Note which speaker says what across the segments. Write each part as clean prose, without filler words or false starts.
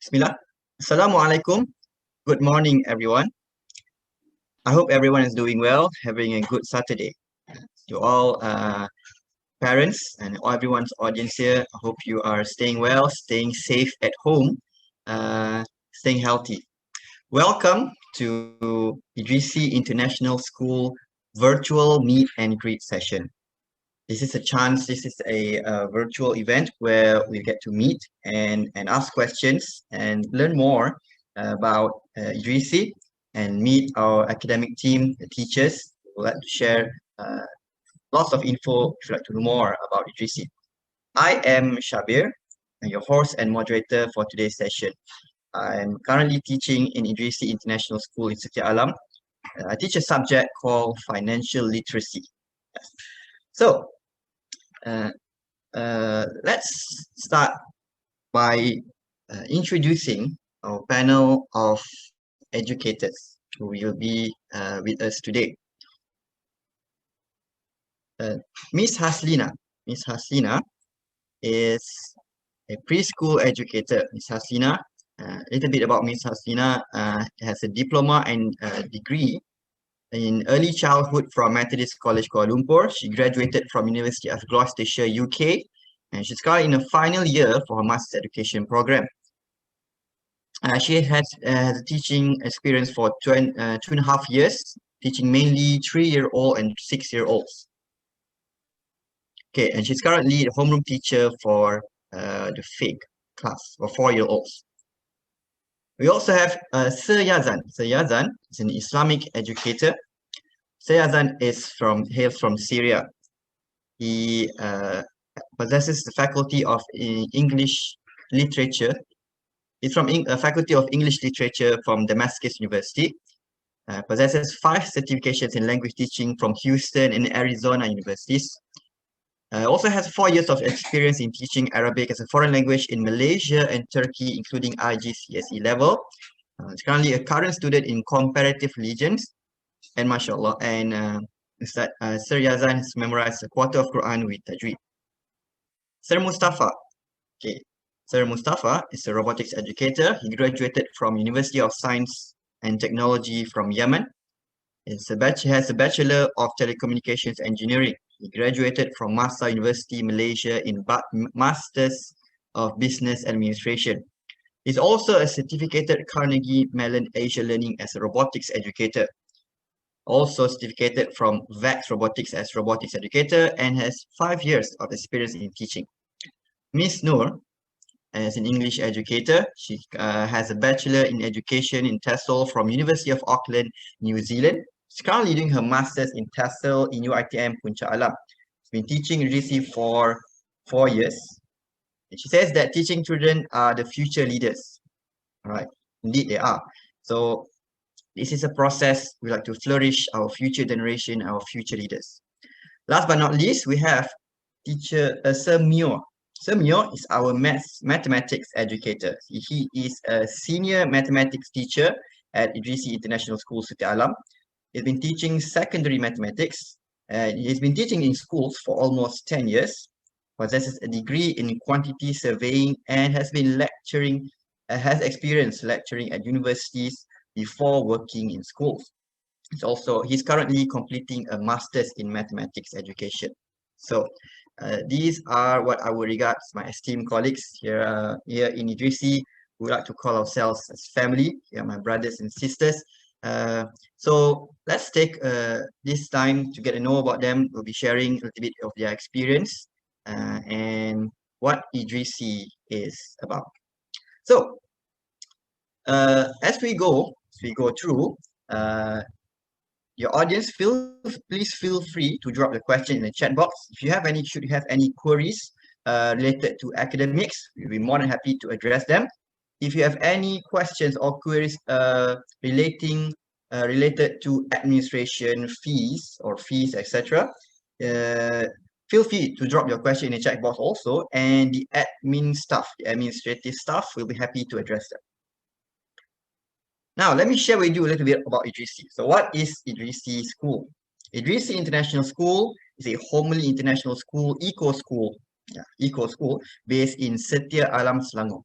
Speaker 1: Bismillah. Assalamualaikum. Good morning, everyone. I hope everyone is doing well, having a good Saturday. To all parents and everyone's audience here, I hope you are staying well, staying safe at home, staying healthy. Welcome to Idrisi International School virtual meet and greet session. This is a virtual event where we get to meet and ask questions and learn more about Idrisi and meet our academic team, the teachers who would like to share lots of info if you'd like to know more about Idrisi. I am Shabir, your host and moderator for today's session. I'm currently teaching in Idrisi International School in Setia Alam. I teach a subject called financial literacy. So, uh, let's start by introducing our panel of educators who will be with us today. Miss Haslina. Miss Haslina is a preschool educator. Miss Haslina, a little bit about Miss Haslina, has a diploma and degree in early childhood from Methodist College Kuala Lumpur. She graduated from University of Gloucestershire, UK, and she's currently in the final year for her master's education program. She has a teaching experience for 2.5 years, teaching mainly 3-year-old and 6-year-olds. Okay, and she's currently the homeroom teacher for the FIG class for 4-year-olds. We also have Sir Yazan. Sir Yazan is an Islamic educator. Sir Yazan hails from Syria. He possesses the faculty of English literature. He's from a faculty of English literature from Damascus University. Possesses 5 certifications in language teaching from Houston and Arizona universities. Also has 4 years of experience in teaching Arabic as a foreign language in Malaysia and Turkey, including IGCSE level. He's currently a current student in comparative religions, and mashallah, Sir Yazan has memorized a quarter of Quran with Tajweed. Sir Mustafa. Okay, Sir Mustafa is a robotics educator. He graduated from University of Science and Technology from Yemen. He has a Bachelor of Telecommunications Engineering. He graduated from Masa University, Malaysia in Masters of Business Administration. He's also a certificated Carnegie Mellon Asia Learning as a robotics educator. Also certificated from VAX Robotics as robotics educator and has 5 years of experience in teaching. Miss Noor is an English educator. She has a Bachelor in Education in TESOL from University of Auckland, New Zealand. She's currently doing her Masters in TESOL in UiTM Puncak Alam. She's been teaching RISI for 4 years. And she says that teaching children are the future leaders. All right, indeed they are. So this is a process. We like to flourish our future generation, our future leaders. Last but not least, we have teacher Sir Mio. Sir Mio is our mathematics educator. He is a senior mathematics teacher at Idrisi International School, Setia Alam. He's been teaching secondary mathematics. He's been teaching in schools for almost 10 years. Possesses a degree in quantity surveying and has experience lecturing at universities before working in schools. He's currently completing a master's in mathematics education. So these are what I would regard as my esteemed colleagues here in Idrisi. We like to call ourselves as family. They are my brothers and sisters. So let's take this time to get to know about them. We'll be sharing a little bit of their experience and what Idrisi is about. So as we go through, your audience, please feel free to drop the question in the chat box. If you should have any queries related to academics, we'll be more than happy to address them. If you have any questions or queries related to administration fees, etc., feel free to drop your question in the chat box also, and the administrative staff will be happy to address them. Now, let me share with you a little bit about Idrisi. So what is Idrisi School? Idrisi International School is a homely international school, eco school based in Setia Alam, Selangor.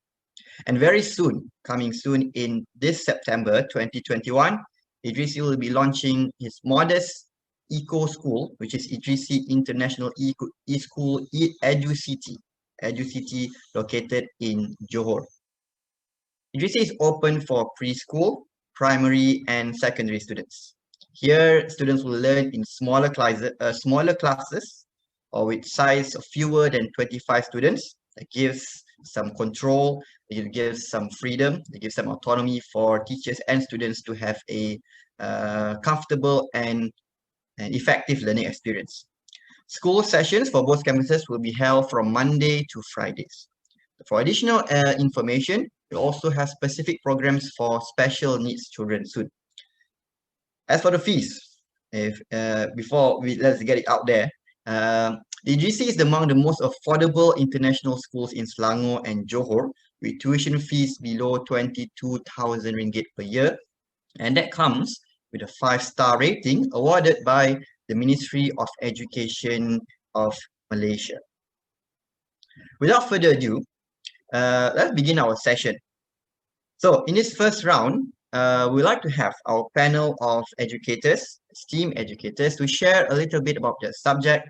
Speaker 1: And very soon, coming soon in this September 2021, Idrisi will be launching his modest eco school, which is Idrisi International E-School EduCity located in Johor. Idrisi is open for preschool, primary, and secondary students. Here, students will learn in smaller classes or with size of fewer than 25 students. That gives some control, it gives some freedom, it gives some autonomy for teachers and students to have a comfortable and effective learning experience. School sessions for both campuses will be held from Monday to Fridays. For additional information, we also have specific programs for special needs children soon. As for the fees, let's get it out there. The GC is among the most affordable international schools in Selangor and Johor, with tuition fees below 22,000 ringgit per year, and that comes with a 5-star rating awarded by the Ministry of Education of Malaysia. Without further ado, let's begin our session. So in this first round, we'd like to have our panel of educators, STEAM educators, to share a little bit about the subject,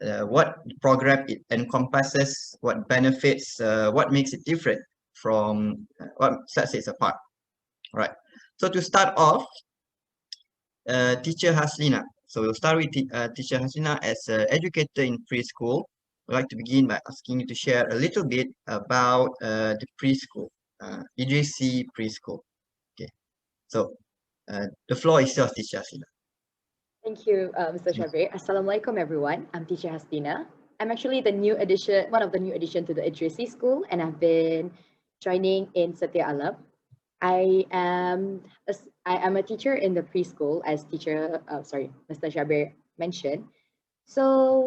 Speaker 1: what program it encompasses, what benefits, what makes it different from what sets it apart. All right. So to start off, Teacher Haslina. So we'll start with Teacher Haslina as an educator in preschool. I'd like to begin by asking you to share a little bit about the preschool, Idrisi Preschool. Okay, so the floor is yours, Teacher Haslina.
Speaker 2: Thank you, Mr. Shabir. Assalamualaikum, everyone. I'm Teacher Hastina. I'm actually one of the new addition to the Idrisi School, and I've been joining in Setia Alam. I am a teacher in the preschool, as Mr. Shabir mentioned. So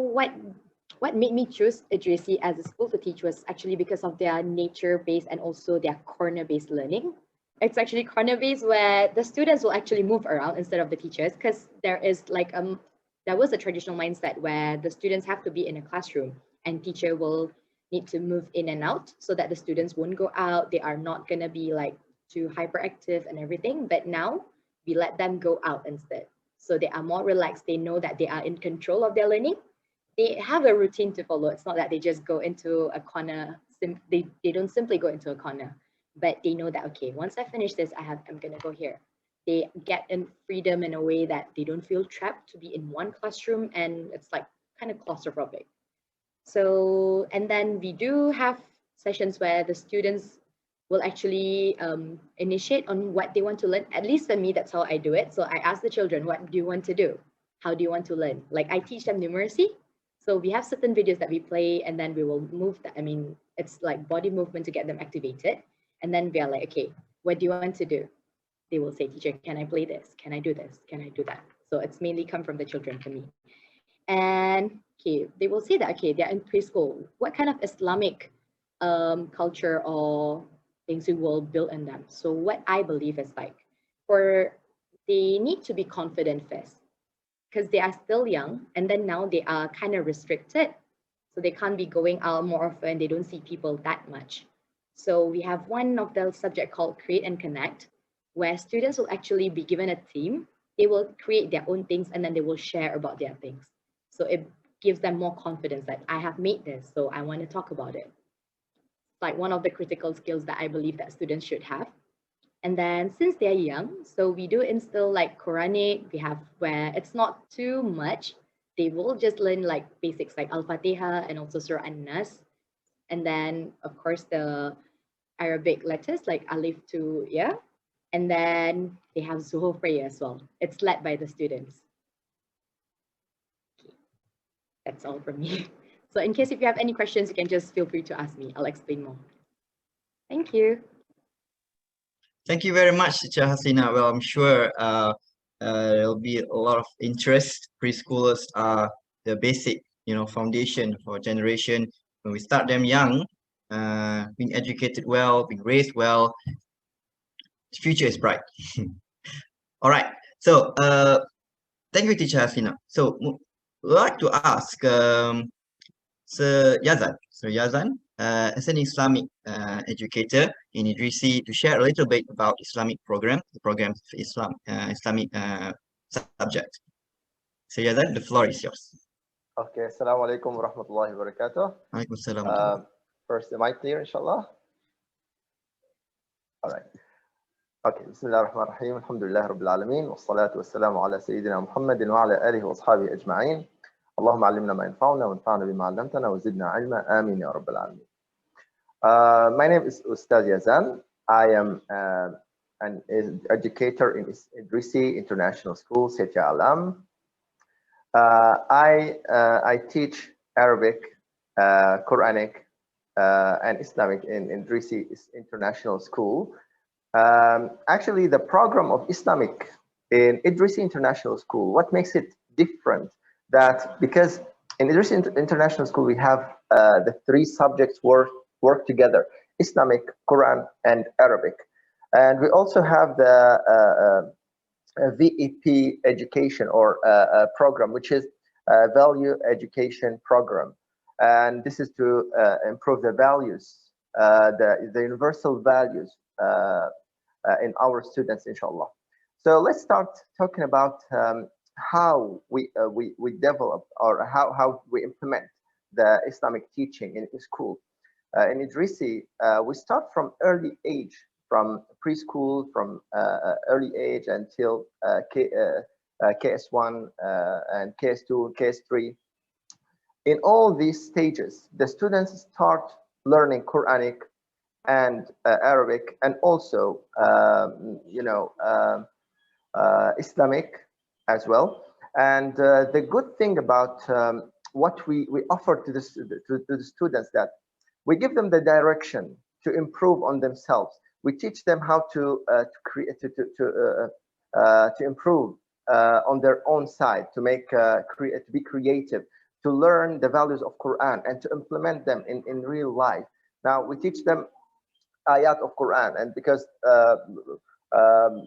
Speaker 2: what made me choose Idrisi as a school to teach was actually because of their nature-based and also their corner-based learning. It's actually corner-based where the students will actually move around instead of the teachers, because there was a traditional mindset where the students have to be in a classroom and teacher will need to move in and out so that the students won't go out. They are not going to be like too hyperactive and everything. But now we let them go out instead. So they are more relaxed. They know that they are in control of their learning. They have a routine to follow. It's not that they just go into a corner. They don't simply go into a corner, but they know that, okay, once I finish this, I'm going to go here. They get in freedom in a way that they don't feel trapped to be in one classroom, and it's like kind of claustrophobic. So, and then we do have sessions where the students will actually initiate on what they want to learn. At least for me, that's how I do it. So I ask the children, what do you want to do? How do you want to learn? Like I teach them numeracy. So we have certain videos that we play, and then we will move that. I mean, it's like body movement to get them activated. And then we are like, okay, what do you want to do? They will say, teacher, can I play this? Can I do this? Can I do that? So it's mainly come from the children for me. And okay, they will say that, okay, they're in preschool. What kind of Islamic culture or things we will build in them? So what I believe is like, they need to be confident first, because they are still young, and then now they are kind of restricted. So they can't be going out more often. They don't see people that much. So we have one of the subject called Create and Connect, where students will actually be given a theme. They will create their own things, and then they will share about their things. So it gives them more confidence that I have made this, so I want to talk about it. Like one of the critical skills that I believe that students should have. And then since they're young, so we do instill like Quranic, we have where it's not too much. They will just learn like basics like Al-Fatiha and also Surah An-Nas. And then of course the Arabic letters like Alif to Ya. And then they have Zuhur prayer as well. It's led by the students. Okay. That's all from me. So in case if you have any questions, you can just feel free to ask me. I'll explain more. Thank you.
Speaker 1: Thank you very much, Teacher Hasina. Well, I'm sure there'll be a lot of interest. Preschoolers are the basic, foundation for a generation. When we start them young, being educated well, being raised well, the future is bright. All right. So, thank you, Teacher Hasina. So, we'd like to ask Sir Yazan. as an Islamic educator in Idrisi to share a little bit about the programs of Islamic subject. So yeah, then the floor is yours.
Speaker 3: Okay, Assalamu alaikum wa rahmatullahi wa barakatuh.
Speaker 1: Alaikum salam.
Speaker 3: First, am I clear, inshallah? All right. Okay, Bismillah ar-Rahman ar-Rahim. Alhamdulillah Rabbil Alameen. Wa salatu wa salamu ala Sayyidina Muhammadin wa ala alihi wa ashabihi ajma'in. Allahumma alimna ma yanfa'una wa anfa'na bima 'allamtana wa zidna 'ilma. Amin ya Rabbil Alameen. My name is Ustaz Yazan. I am an educator in Idrisi International School, Setia Alam. I teach Arabic, Quranic, and Islamic in Idrisi International School. Actually, the program of Islamic in Idrisi International School, what makes it different? That because in Idrisi International School we have the three subjects work together: Islamic, Quran, and Arabic, and we also have the VEP education or program, which is a value education program, and this is to improve the values, the universal values in our students, inshallah. So let's start talking about how we develop or how we implement the Islamic teaching in school. In Idrisi, we start from early age, from preschool, from early age until KS1 and KS2, KS3. In all these stages, the students start learning Quranic and Arabic, and also Islamic as well. And the good thing about what we offer to the students, that we give them the direction to improve on themselves. We teach them how to create, to improve on their own side, to be creative, to learn the values of Quran and to implement them in real life. Now we teach them ayat of Quran, and because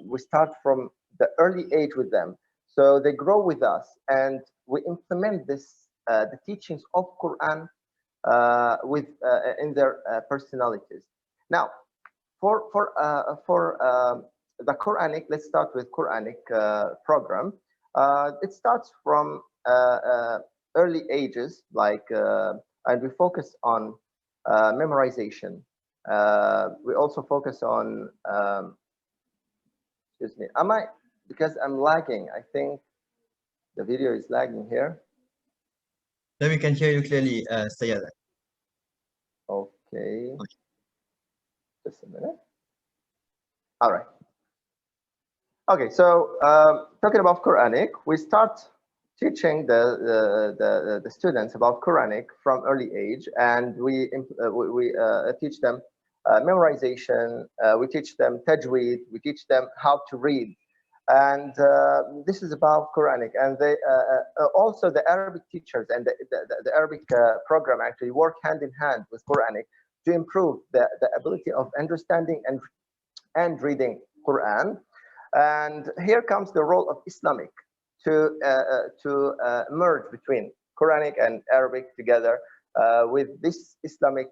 Speaker 3: we start from the early age with them, so they grow with us, and we implement this the teachings of Quran in their personalities. Now, for the Quranic, let's start with Quranic program. It starts from early ages, like, and we focus on memorization. We also focus on, excuse me, because I'm lagging, I think the video is lagging here.
Speaker 1: Then we can hear you clearly, Sayyada.
Speaker 3: Okay. Just a minute. All right. Okay, so talking about Quranic, we start teaching the students about Quranic from early age, and we teach them memorization, we teach them tajweed, we teach them how to read, and this is about Quranic. And they also the Arabic teachers and the Arabic program actually work hand in hand with Quranic to improve the ability of understanding and reading Quran. And here comes the role of Islamic to merge between Quranic and Arabic together with this Islamic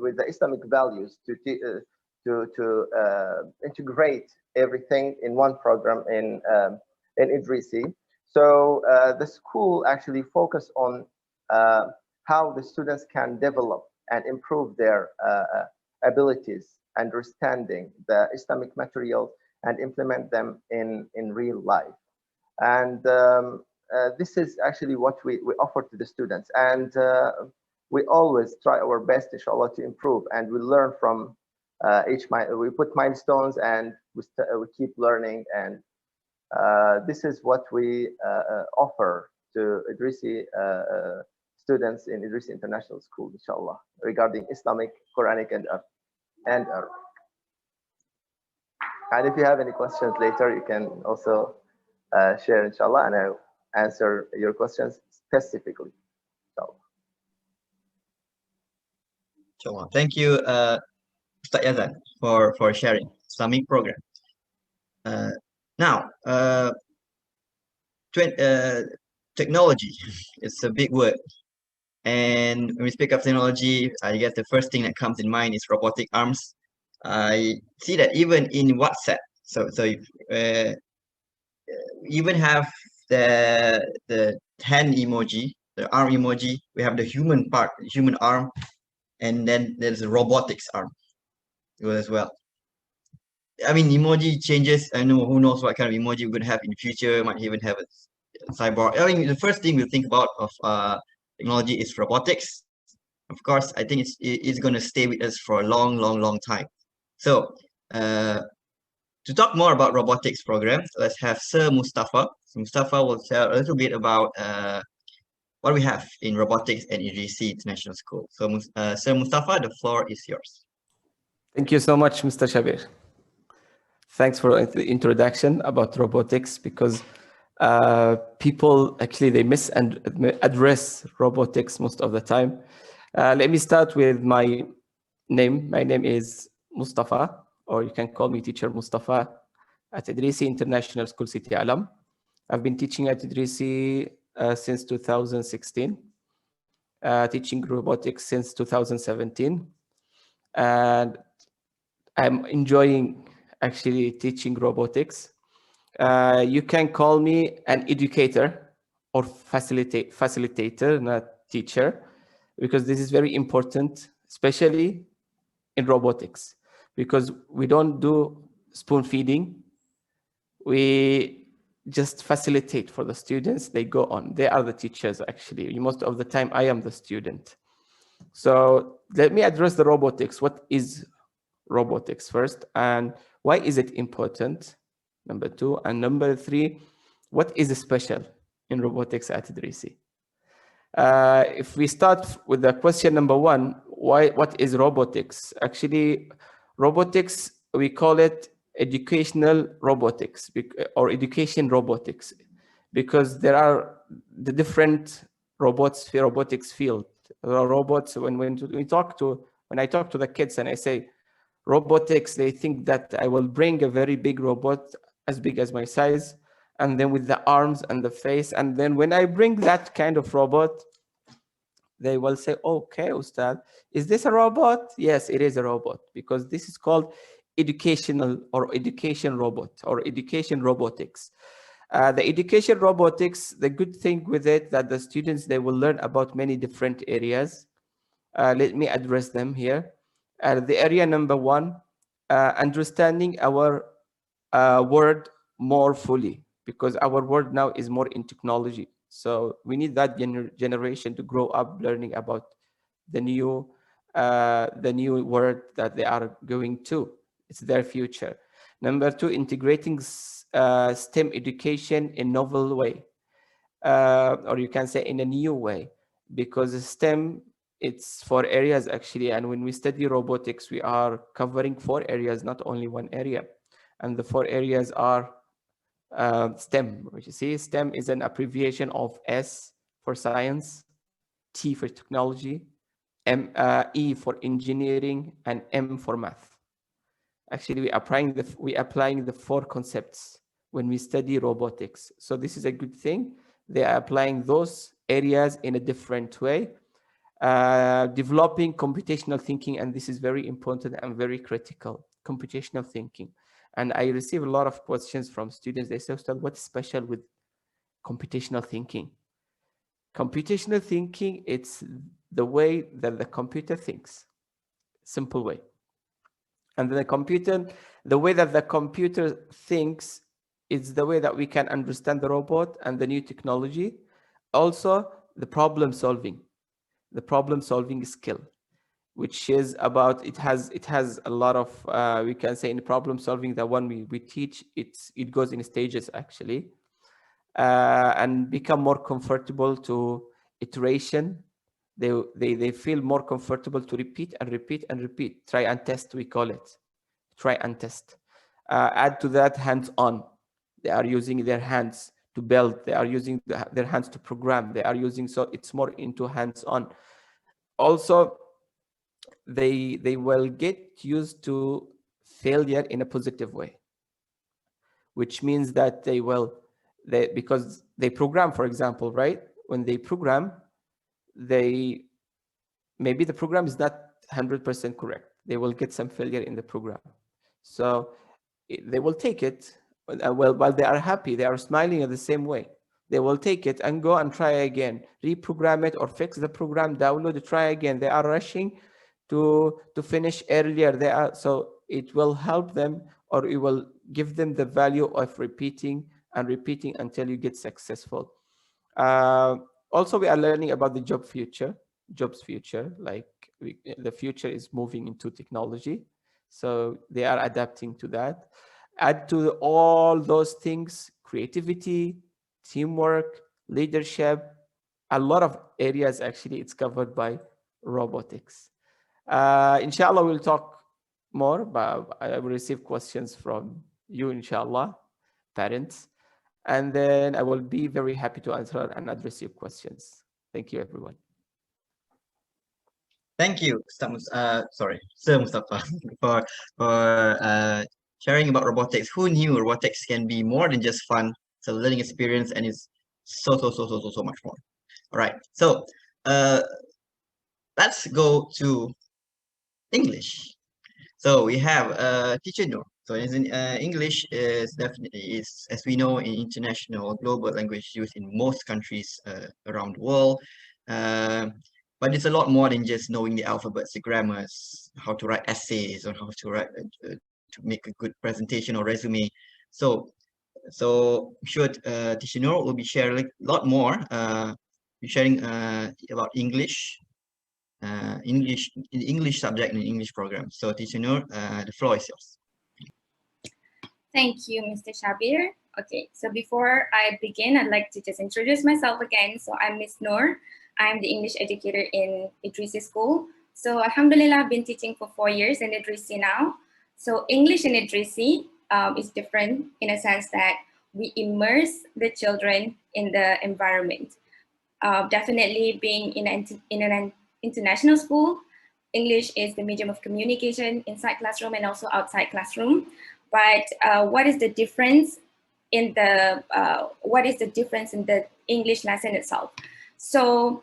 Speaker 3: with the Islamic values to integrate everything in one program in Idrisi. So the school actually focus on how the students can develop and improve their abilities, understanding the Islamic materials, and implement them in real life. And this is actually what we offer to the students. And we always try our best, inshallah, to improve. And we learn from we put milestones, and we keep learning. And this is what we offer to Idrisi students in Idrisi International School, inshallah, regarding Islamic, Quranic, and Arabic. And if you have any questions later, you can also share, inshallah, and I'll answer your questions specifically.
Speaker 1: Inshallah. Thank you, Ustaz Yazan, for sharing Islamic program. Now, technology, it's a big word. And when we speak of technology, I guess the first thing that comes in mind is robotic arms. I see that even in WhatsApp, so if, we even have the hand emoji, the arm emoji. We have the human part, human arm, and then there's a robotics arm as well. I mean, emoji changes. I know who knows what kind of emoji we're gonna have in the future. Might even have a cyborg. I mean, the first thing we think about of technology is robotics. Of course, I think it's gonna stay with us for a long, long, long time. So, to talk more about robotics programs, let's have Sir Mustafa. So Mustafa will tell a little bit about what we have in robotics at EGC International School. So, Sir Mustafa, the floor is yours.
Speaker 4: Thank you so much, Mr. Shabir. Thanks for the introduction about robotics, because people actually they miss and address robotics most of the time. Let me start with my name. My name is Mustafa, or you can call me Teacher Mustafa at Idrisi International School, City Alam. I've been teaching at Idrisi since 2016, teaching robotics since 2017, and I'm enjoying actually teaching robotics. You can call me an educator or facilitator, not teacher, because this is very important, especially in robotics, because we don't do spoon feeding. We just facilitate for the students. They go on. They are the teachers, actually. Most of the time, I am the student. So let me address the robotics. What is robotics first, and why is it important? Number two, and number three, what is special in robotics at Idrisi? If we start with the question number one, what is robotics? Actually, robotics, we call it educational robotics or education robotics, because there are the different robotics field. There are robots, when I talk to the kids and I say robotics, they think that I will bring a very big robot as big as my size, and then with the arms and the face. And then when I bring that kind of robot, they will say, okay, Ustad, is this a robot? Yes, it is a robot, because this is called educational or education robot or education robotics. The education robotics, the good thing with it that the students, they will learn about many different areas. Let me address them here. The area number one, understanding our world more fully, because our world now is more in technology. So we need that generation to grow up learning about the new world that they are going to. It's their future. Number two, integrating STEM education in novel way, or you can say in a new way, because STEM, it's 4 areas actually. And when we study robotics, we are covering 4 areas, not only one area. And the 4 areas are STEM, which you see, STEM is an abbreviation of S for science, T for technology, E for engineering, and M for math. Actually, we applying the 4 concepts when we study robotics. So this is a good thing. They are applying those areas in a different way, developing computational thinking, and this is very important and very critical, computational thinking. And I receive a lot of questions from students. They say, Ustad, what's special with computational thinking? Computational thinking, it's the way that the computer thinks, simple way. And the way that the computer thinks is the way that we can understand the robot and the new technology. Also, the problem solving skill, which is about, it has a lot of, we can say in problem solving, the one we teach, it goes in stages actually, and become more comfortable to iteration. They feel more comfortable to repeat and repeat and repeat. Try and test, we call it. Try and test. Add to that hands-on. They are using their hands to build. They are using their hands to program. They are using, so it's more into hands-on. Also, they will get used to failure in a positive way, which means that because they program, for example, right? When they program, maybe the program is not 100% correct. They will get some failure in the program. So they will take it, well, while they are happy, they are smiling in the same way. They will take it and go and try again, reprogram it or fix the program, download it, try again. They are rushing to finish earlier. So it will help them, or it will give them the value of repeating and repeating until you get successful. Also, we are learning about the jobs future, like the future is moving into technology. So they are adapting to that. Add to all those things, creativity, teamwork, leadership, a lot of areas actually it's covered by robotics. Inshallah, we'll talk more, but I will receive questions from you, inshallah, parents. And then I will be very happy to answer and address your questions. Thank you, everyone.
Speaker 1: Thank you, Sir Mustafa, for sharing about robotics. Who knew robotics can be more than just fun? It's a learning experience, and it's so much more. All right, so let's go to English. So we have teacher Noor. So English is definitely, as we know, an international global language used in most countries around the world. But it's a lot more than just knowing the alphabets, the grammars, how to write essays, or how to write to make a good presentation or resume. So I'm sure teacher Noor will be sharing a lot more, sharing about English English subject and English program. So teacher Noor, the floor is yours.
Speaker 5: Thank you, Mr. Shabir. Okay, so before I begin, I'd like to just introduce myself again. So I'm Miss Noor. I'm the English educator in Idrisi School. So Alhamdulillah, I've been teaching for 4 years in Idrisi now. So English in Idrisi is different in a sense that we immerse the children in the environment. Definitely being in an international school, English is the medium of communication inside classroom and also outside classroom. But what is the difference in the English lesson itself? So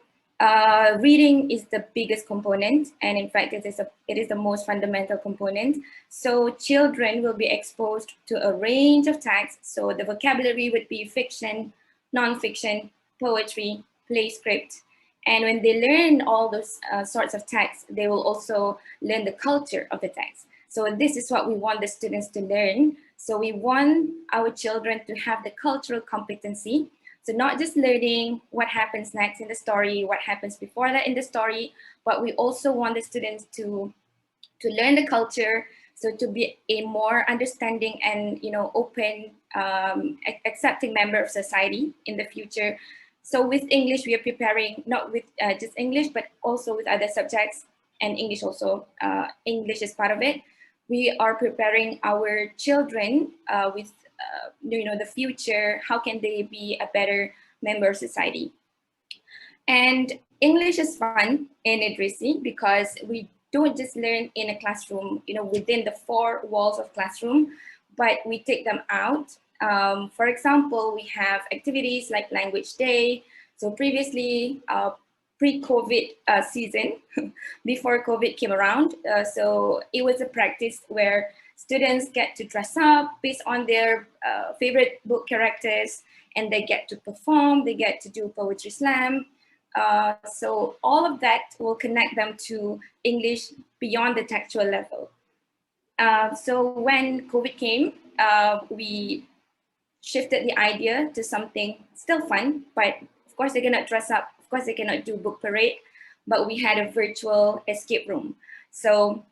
Speaker 5: reading is the biggest component, and in fact, it is the most fundamental component. So children will be exposed to a range of texts. So the vocabulary would be fiction, non-fiction, poetry, play script. And when they learn all those sorts of texts, they will also learn the culture of the text. So this is what we want the students to learn. So we want our children to have the cultural competency. So not just learning what happens next in the story, what happens before that in the story, but we also want the students to learn the culture, so to be a more understanding and open, accepting member of society in the future. So with English, we are preparing not with just English, but also with other subjects, and English also. English is part of it. We are preparing our children with the future. How can they be a better member of society? And English is fun in Idrisi because we don't just learn in a classroom, within the 4 walls of classroom, but we take them out. For example, we have activities like Language Day. So previously, pre-COVID season, before COVID came around, so it was a practice where students get to dress up based on their favorite book characters, and they get to perform, they get to do poetry slam. So all of that will connect them to English beyond the textual level. So when COVID came, we shifted the idea to something still fun, but of course they cannot dress up, of course they cannot do book parade, but we had a virtual escape room. So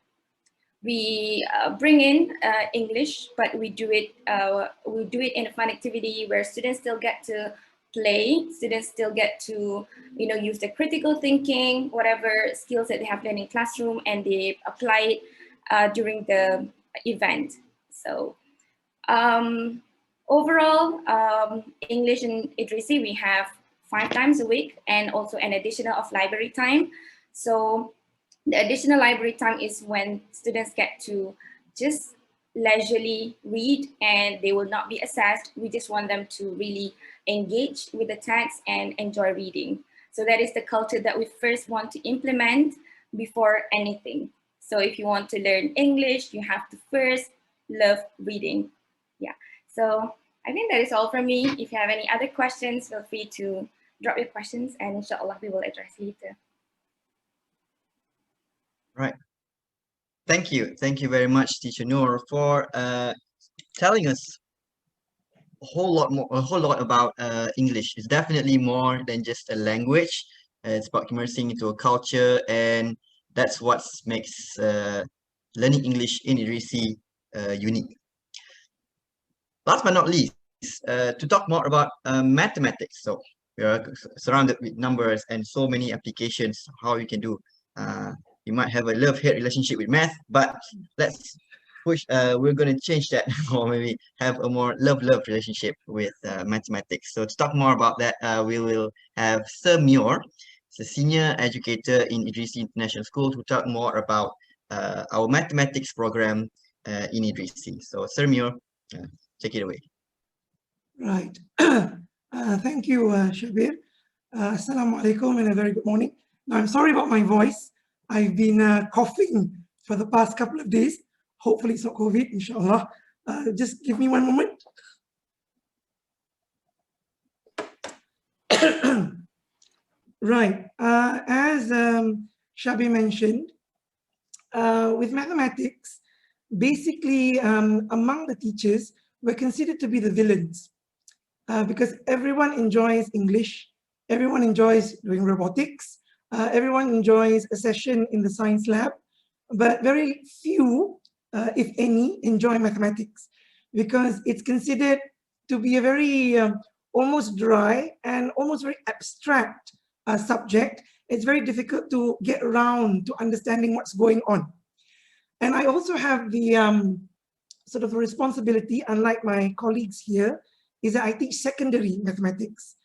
Speaker 5: we bring in English, but we do it in a fun activity where students still get to play, students still get to use the critical thinking, whatever skills that they have learned in classroom, and they apply it during the event. So overall, English in Idrisi, we have 5 times a week, and also an additional of library time. So the additional library time is when students get to just leisurely read, and they will not be assessed. We just want them to really engage with the text and enjoy reading. So that is the culture that we first want to implement before anything. So if you want to learn English, you have to first love reading. Yeah. So I think that is all from me. If you have any other questions, feel free to drop your questions, and inshallah we will address later.
Speaker 1: Right. Thank you. Thank you very much, Teacher Noor, for telling us a whole lot about English. It's definitely more than just a language. It's about immersing into a culture, and that's what makes learning English in Idrisi unique. Last but not least, to talk more about mathematics. So we are surrounded with numbers and so many applications, how you can do. You might have a love-hate relationship with math, but let's push, we're going to change that or maybe have a more love-love relationship with mathematics. So to talk more about that, we will have Sir Muir, a senior educator in Idrisi International School, to talk more about our mathematics program in Idrisi. So Sir Muir, take it away.
Speaker 6: Right. Thank you, Shabir. Assalamu alaikum and a very good morning. Now, I'm sorry about my voice. I've been coughing for the past couple of days. Hopefully it's not COVID, inshallah. Just give me one moment. Right. As Shabir mentioned, with mathematics, basically among the teachers, we're considered to be the villains. Because everyone enjoys English, everyone enjoys doing robotics, everyone enjoys a session in the science lab, but very few, if any, enjoy mathematics because it's considered to be a very almost dry and almost very abstract subject. It's very difficult to get around to understanding what's going on. And I also have the sort of responsibility, unlike my colleagues here, is that I teach secondary mathematics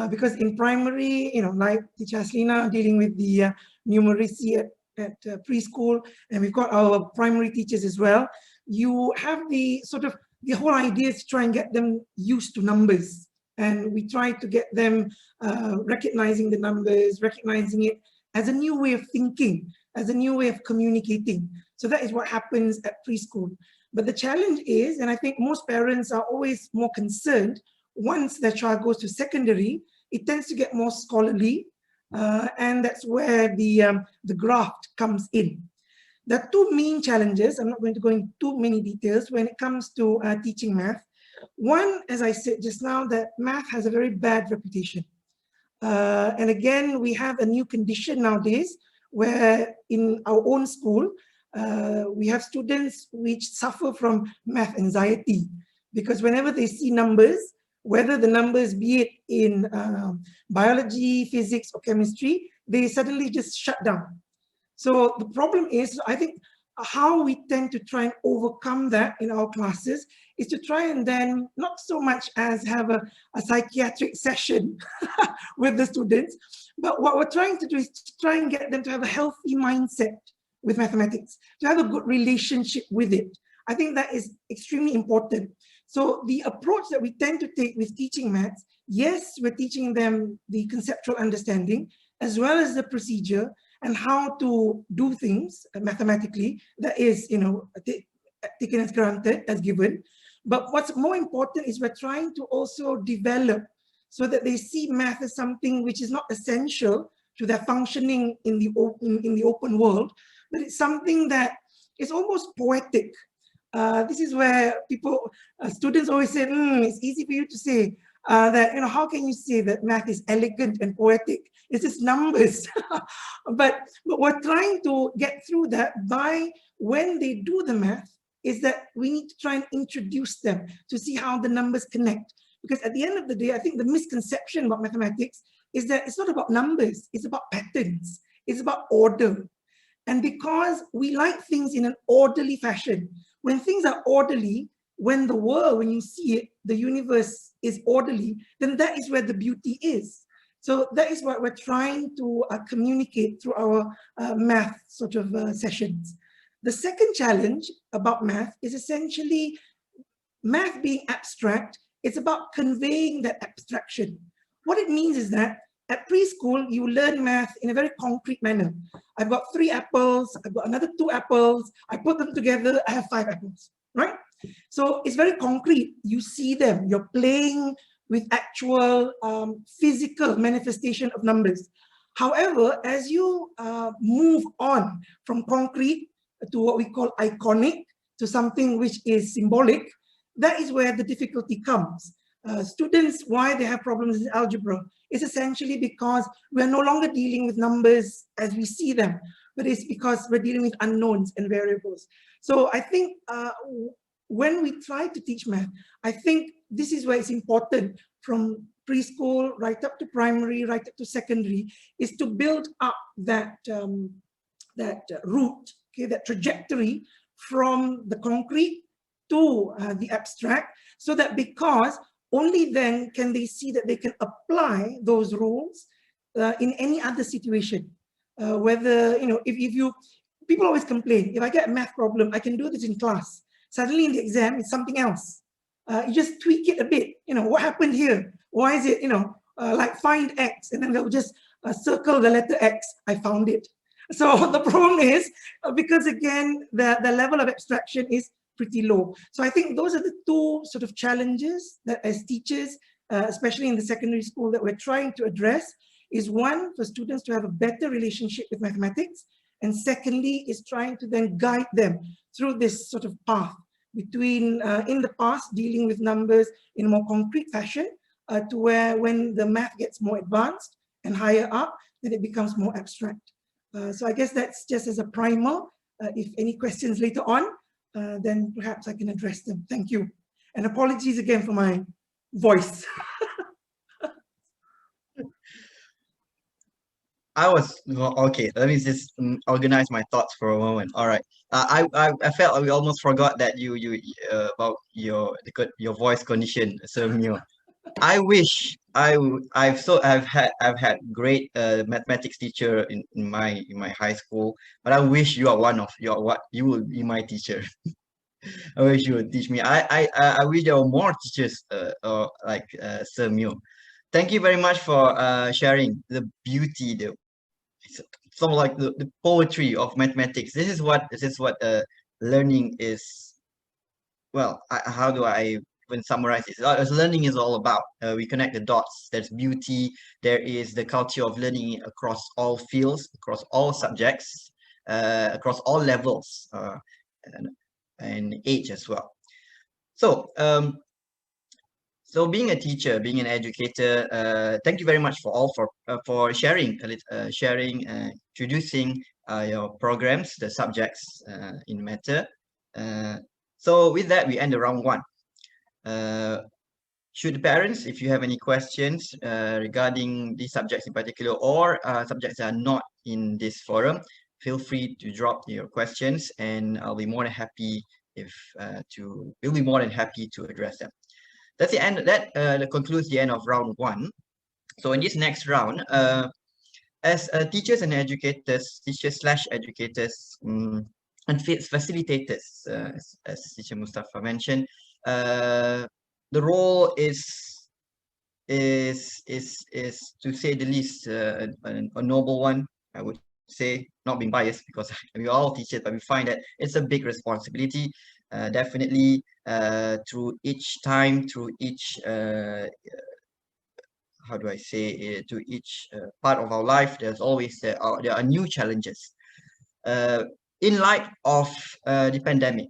Speaker 6: because in primary, like Teacher Haslina dealing with the numeracy at preschool, and we've got our primary teachers as well. You have the whole idea is to try and get them used to numbers, and we try to get them recognizing the numbers, recognizing it as a new way of thinking, as a new way of communicating. So that is what happens at preschool. But the challenge is, and I think most parents are always more concerned, once their child goes to secondary, it tends to get more scholarly, and that's where the graft comes in. There are two main challenges. I'm not going to go into too many details when it comes to teaching math. One, as I said just now, that math has a very bad reputation. And again, we have a new condition nowadays where in our own school, we have students which suffer from math anxiety because whenever they see numbers, whether the numbers be it in biology, physics, or chemistry, they suddenly just shut down. So the problem is, I think, how we tend to try and overcome that in our classes is to try and then not so much as have a psychiatric session with the students, but what we're trying to do is to try and get them to have a healthy mindset with mathematics, to have a good relationship with it. I think that is extremely important. So the approach that we tend to take with teaching maths, yes, we're teaching them the conceptual understanding as well as the procedure and how to do things mathematically. That is, taken as granted, as given. But what's more important is we're trying to also develop so that they see math as something which is not essential to their functioning in the open world, but it's something that is almost poetic. This is where students always say, it's easy for you to say that, how can you say that math is elegant and poetic? It's just numbers. but we're trying to get through that by when they do the math, is that we need to try and introduce them to see how the numbers connect. Because at the end of the day, I think the misconception about mathematics is that it's not about numbers, it's about patterns, it's about order. And because we like things in an orderly fashion, when things are orderly, when the world, when you see it, the universe is orderly, then that is where the beauty is. So that is what we're trying to communicate through our math sessions. The second challenge about math is essentially math being abstract. It's about conveying that abstraction. What it means is that At preschool, you learn math in a very concrete manner. I've got 3 apples, I've got another 2 apples, I put them together, I have 5 apples, right? So it's very concrete. You see them, you're playing with actual physical manifestation of numbers. However, as you move on from concrete to what we call iconic, to something which is symbolic, that is where the difficulty comes. Students, why they have problems in algebra is essentially because we're no longer dealing with numbers as we see them, but it's because we're dealing with unknowns and variables. So I think when we try to teach math, I think this is where it's important from preschool right up to primary, right up to secondary, is to build up that route, okay, that trajectory from the concrete to the abstract, so that because only then can they see that they can apply those rules in any other situation. Whether, you know, if you, people always complain, if I get a math problem, I can do this in class. Suddenly in the exam, it's something else. You just tweak it a bit. You know, what happened here? Why is it, you know, like find X, and then they'll just circle the letter X, I found it. So the problem is, because again, the level of abstraction is pretty low. So I think those are the 2 sort of challenges that as teachers, especially in the secondary school, that we're trying to address, is one, for students to have a better relationship with mathematics, and secondly is trying to then guide them through this sort of path between in the past dealing with numbers in a more concrete fashion to where when the math gets more advanced and higher up, then it becomes more abstract. So I guess that's just as a primer. If any questions later on, then perhaps I can address them. Thank you. And apologies again for my voice.
Speaker 1: I was okay. Let me just organize my thoughts for a moment. All right. I felt we almost forgot that you about your voice condition, Sir Mio. I wish I've had great mathematics teacher in my high school, but I wish you are one of you will be my teacher. I wish you would teach me. I wish there were more teachers like Sir Mio. Thank you very much for sharing the beauty, it's sort of like the poetry of mathematics. This is what learning is. Well, how do I even summarize it? As learning is all about. We connect the dots. There's beauty. There is the culture of learning across all fields, across all subjects, across all levels, and age as well. So, so being a teacher, being an educator, thank you very much for sharing, introducing your programs, the subjects in matter. So with that, we end the round 1. Should parents, if you have any questions regarding these subjects in particular, or subjects that are not in this forum, feel free to drop your questions, and I'll be more than happy we'll be more than happy to address them. That's the end. That concludes the end of round 1. So in this next round, as teachers and educators, teachers/educators, and facilitators, as Teacher Mustafa mentioned, the role is to say the least a noble one. I would say, not being biased, because we're all teachers, but we find that it's a big responsibility. Definitely through each time, through each how do I say it, to each part of our life, there's always there are new challenges. In light of the pandemic,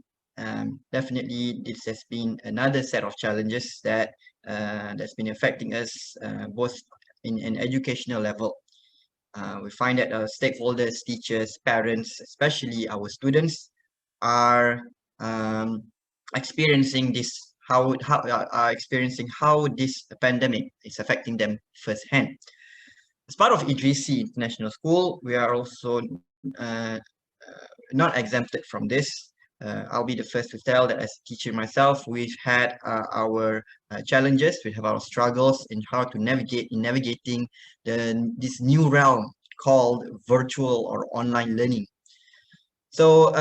Speaker 1: definitely this has been another set of challenges that's been affecting us both in an educational level. We find that stakeholders, teachers, parents, especially our students, are experiencing how this pandemic is affecting them firsthand. As part of Idrisi International School, we are also not exempted from this. I'll be the first to tell that as a teacher myself, we've had our challenges, we have our struggles in how to navigating this new realm called virtual or online learning. So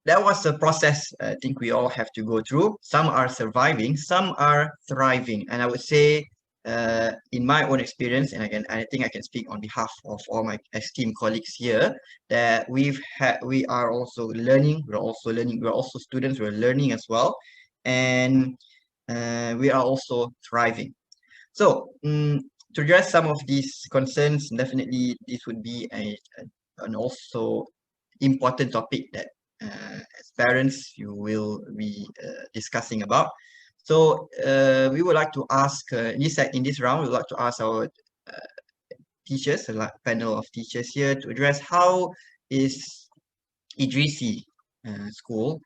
Speaker 1: that was a process I think we all have to go through. Some are surviving, some are thriving, and I would say in my own experience, and I think I can speak on behalf of all my esteemed colleagues here, that we are also learning. We're also learning. We're also students. We're learning as well, and we are also thriving. So, to address some of these concerns, definitely this would be an also important topic that as parents you will be discussing about. So we would like to ask in this round, we would like to ask our teachers, a panel of teachers here, to address how is Idrisi school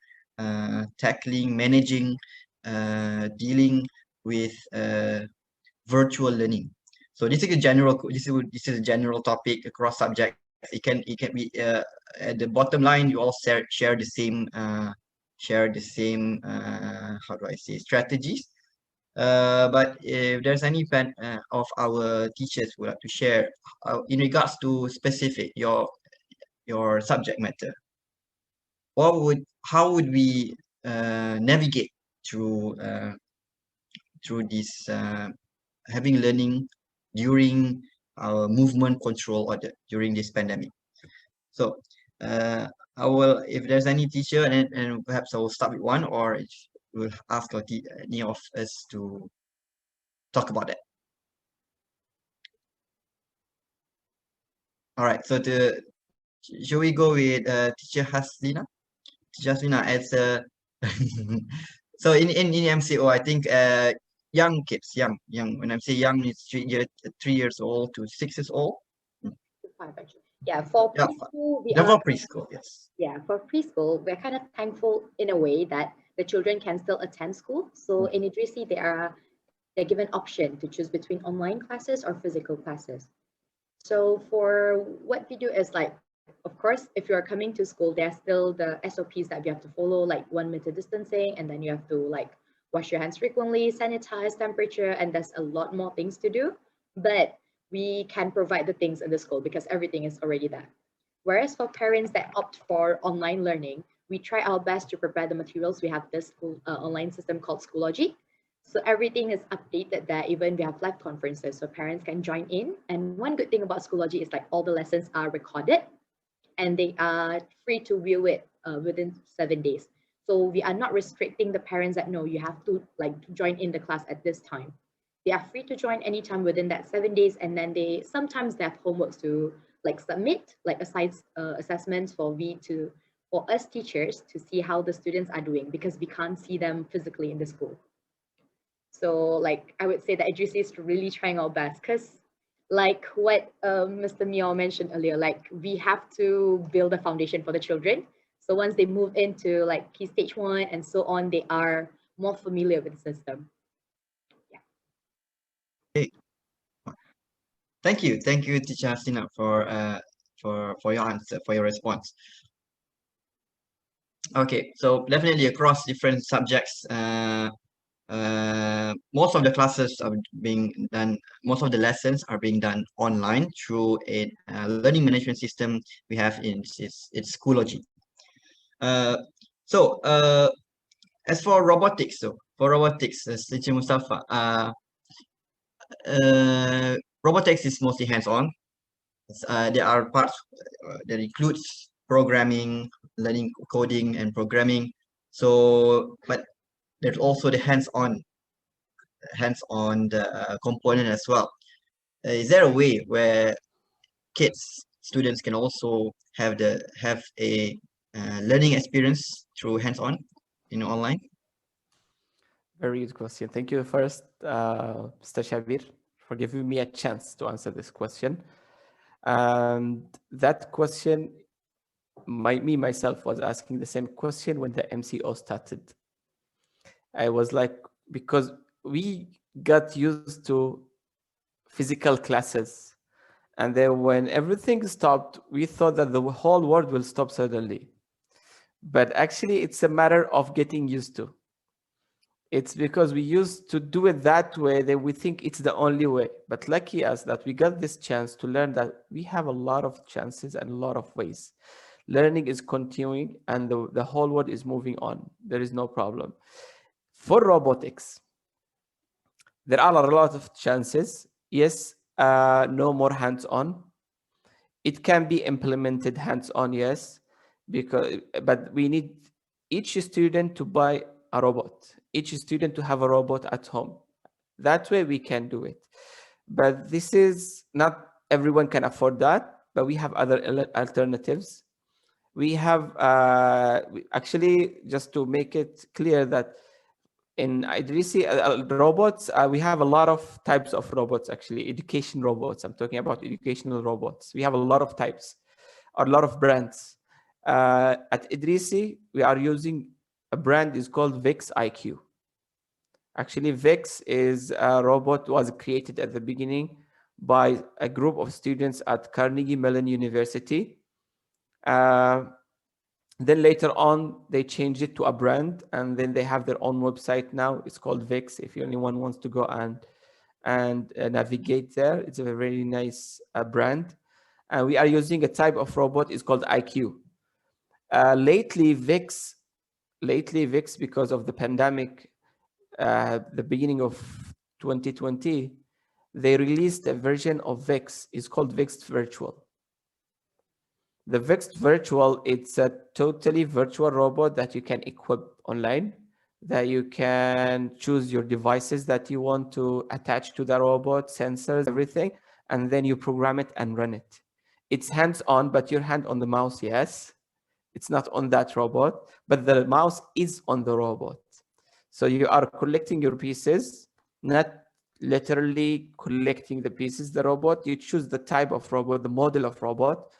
Speaker 1: tackling, managing, dealing with virtual learning. So this is a general a general topic across subjects. It can be at the bottom line. You all share the same how do I say, strategies. But if there's any of our teachers who would like to share in regards to specific your subject matter, how would we navigate through this having learning during our movement control order during this pandemic? So I will, if there's any teacher, and perhaps I will start with one, or we'll ask any of us to talk about that. All right, so shall we go with teacher Haslina? Teacher Haslina, as a so in MCO, I think young kids, young. When I say young, it's 3 years old to 6 years old.
Speaker 2: 5 actually. Yeah, for
Speaker 1: Yeah,
Speaker 2: preschool,
Speaker 1: for preschool, yes.
Speaker 2: Yeah, for preschool, we're kind of thankful in a way that the children can still attend school. So in Idrisi, they're given option to choose between online classes or physical classes. So for what we do is like, of course, if you're coming to school, there's still the SOPs that you have to follow, like 1 meter distancing, and then you have to like wash your hands frequently, sanitize, temperature, and there's a lot more things to do. But we can provide the things in the school because everything is already there. Whereas for parents that opt for online learning, we try our best to prepare the materials. We have this school online system called Schoology. So everything is updated there. Even we have live conferences so parents can join in. And one good thing about Schoology is like all the lessons are recorded and they are free to view it within 7 days. So we are not restricting the parents that no, you have to like join in the class at this time. They are free to join anytime within that 7 days, and then they sometimes they have homeworks to like submit, like assessments for us teachers to see how the students are doing because we can't see them physically in the school. So like I would say that Idrisi is really trying our best because like what Mr. Mio mentioned earlier, like we have to build a foundation for the children. So once they move into like key stage 1 and so on, they are more familiar with the system.
Speaker 1: Thank you, teacher Hasina, for your answer, for your response. Okay, so definitely across different subjects, most of the classes are being done. Most of the lessons are being done online through a learning management system we have in it's Schoology. So as for robotics, Teacher Mustafa, robotics is mostly hands-on. There are parts that includes programming, learning coding and programming. So, but there's also the hands-on component as well. Is there a way where students can also have a learning experience through hands-on, online?
Speaker 4: Very good question. Thank you first, Mr. Shabir, for giving me a chance to answer this question. And that question, myself was asking the same question when the MCO started. I was like, because we got used to physical classes. And then when everything stopped, we thought that the whole world will stop suddenly. But actually, it's a matter of getting used to. It's because we used to do it that way that we think it's the only way. But lucky us that we got this chance to learn that we have a lot of chances and a lot of ways. Learning is continuing and the whole world is moving on. There is no problem. For robotics, there are a lot of chances. Yes, no more hands-on. It can be implemented hands-on, yes, but we need each student to buy a robot, each student to have a robot at home. That way we can do it. But this is not everyone can afford that, but we have other alternatives. We have actually, just to make it clear that in Idrisi robots, we have a lot of types of robots, actually, education robots. I'm talking about educational robots. We have a lot of types, or a lot of brands. At Idrisi, we are using a brand is called VIX IQ. Actually, VIX is a robot was created at the beginning by a group of students at Carnegie Mellon University. Then later on, they changed it to a brand, and then they have their own website now. It's called VIX. If anyone wants to go and navigate there, it's a very nice brand. And we are using a type of robot. It's called IQ. Lately, VIX, because of the pandemic, the beginning of 2020, they released a version of VIX. It's called VIX Virtual. The VIX Virtual, it's a totally virtual robot that you can equip online, that you can choose your devices that you want to attach to the robot, sensors, everything, and then you program it and run it. It's hands-on, but your hand on the mouse, yes. It's not on that robot, but the mouse is on the robot. So you are collecting your pieces, not literally collecting the pieces, the robot. You choose the type of robot, the model of robot.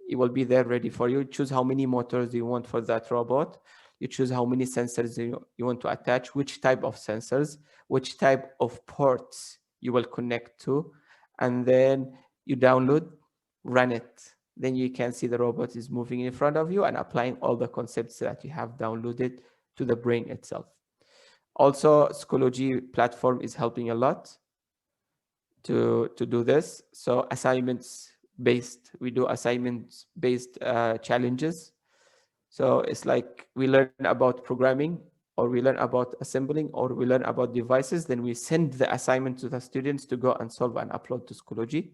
Speaker 4: It will be there ready for you. Choose how many motors you want for that robot. You choose how many sensors you want to attach, which type of sensors, which type of ports you will connect to, and then you download, run it. Then you can see the robot is moving in front of you and applying all the concepts that you have downloaded to the brain itself. Also, Schoology platform is helping a lot to do this. So we do assignments-based challenges. So it's like we learn about programming, or we learn about assembling, or we learn about devices. Then we send the assignment to the students to go and solve and upload to Schoology.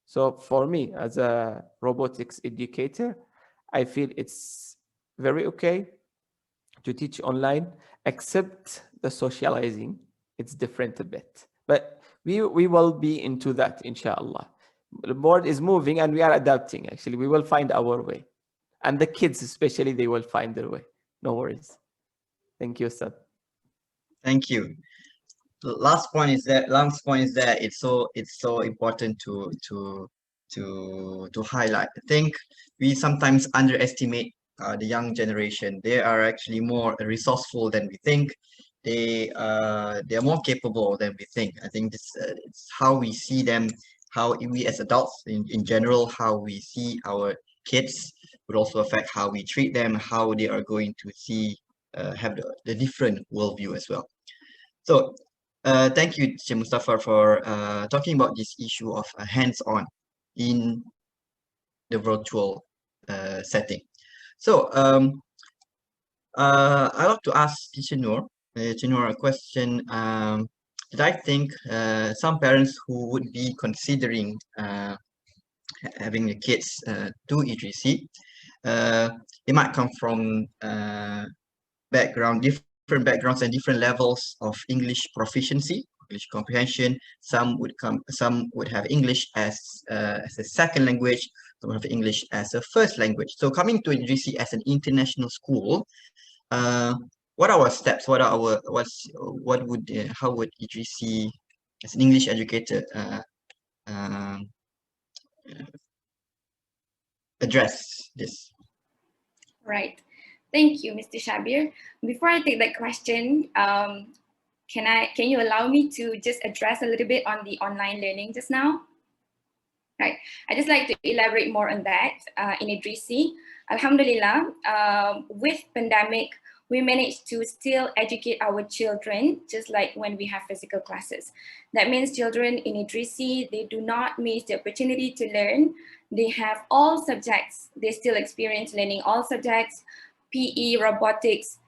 Speaker 4: So for me, as a robotics educator, I feel it's very okay to teach online, except the socializing. It's different a bit, but we will be into that, inshallah. The board is moving and we are adapting. Actually, we will find our way, and the kids especially, they will find their way. No worries. Thank you, Ustad.
Speaker 1: Thank you. The last point is that it's so important to highlight. I think we sometimes underestimate the young generation. They are actually more resourceful than we think. They are more capable than we think. I think this it's how we see them, how we as adults in general, how we see our kids would also affect how we treat them, how they are going to see have the different worldview as well. So thank you, Sheikh Mustafa, for talking about this issue of hands-on in the virtual setting. So I'd like to ask Teacher Noor a question. That I think some parents who would be considering having the kids do EGC, they might come from different backgrounds and different levels of English proficiency, English comprehension. Some would have English as a second language. Some have English as a first language. So coming to EGC as an international school, what are our steps? How would EGC as an English educator address this?
Speaker 5: Right. Thank you, Mr. Shabir. Before I take that question, can you allow me to just address a little bit on the online learning just now? Right. I just like to elaborate more on that. In Idrisi, Alhamdulillah, with pandemic, we managed to still educate our children just like when we have physical classes. That means children in Idrisi, they do not miss the opportunity to learn. They have all subjects. They still experience learning all subjects: PE, robotics,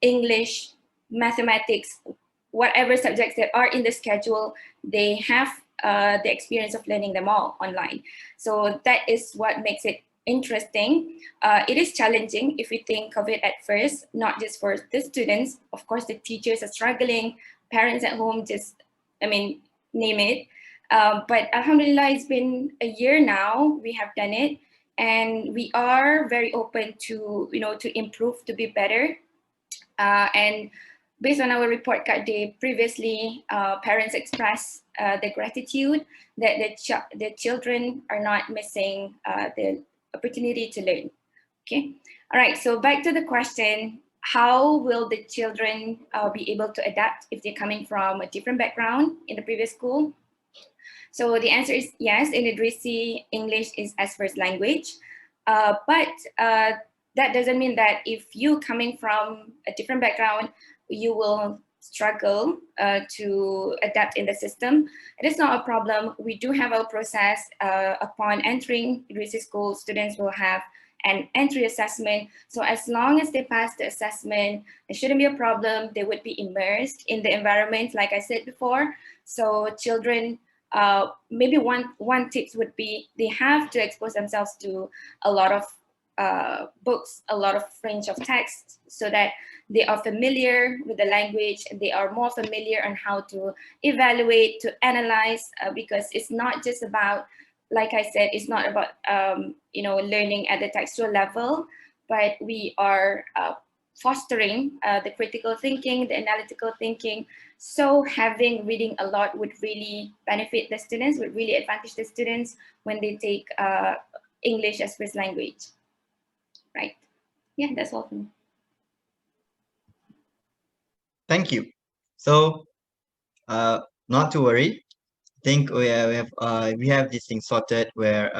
Speaker 5: English, mathematics, whatever subjects that are in the schedule, they have the experience of learning them all online. So that is what makes it interesting. It is challenging if we think of it at first, not just for the students. Of course, the teachers are struggling, parents at home just, I mean, name it. But Alhamdulillah, it's been a year now, we have done it. And we are very open to, to improve, to be better. And based on our report card day previously, parents expressed their gratitude that the children are not missing the opportunity to learn. Okay, all right, so back to the question, how will the children be able to adapt if they're coming from a different background in the previous school? So the answer is yes, in Idrisi, English is as first language, but that doesn't mean that if you coming from a different background, you will struggle to adapt in the system. It is not a problem. We do have our process. Upon entering Idrisi school, students will have an entry assessment. So as long as they pass the assessment, it shouldn't be a problem. They would be immersed in the environment, like I said before. So children, maybe one tip would be they have to expose themselves to a lot of books, a lot of range of text, so that they are familiar with the language, and they are more familiar on how to evaluate, to analyze, because it's not just about, like I said, it's not about learning at the textual level, but we are fostering the critical thinking, the analytical thinking. So having reading a lot would really benefit the students, would really advantage the students when they take English as first language. Right. Yeah, that's all for me.
Speaker 1: Thank you. So, not to worry. I think we have this thing sorted where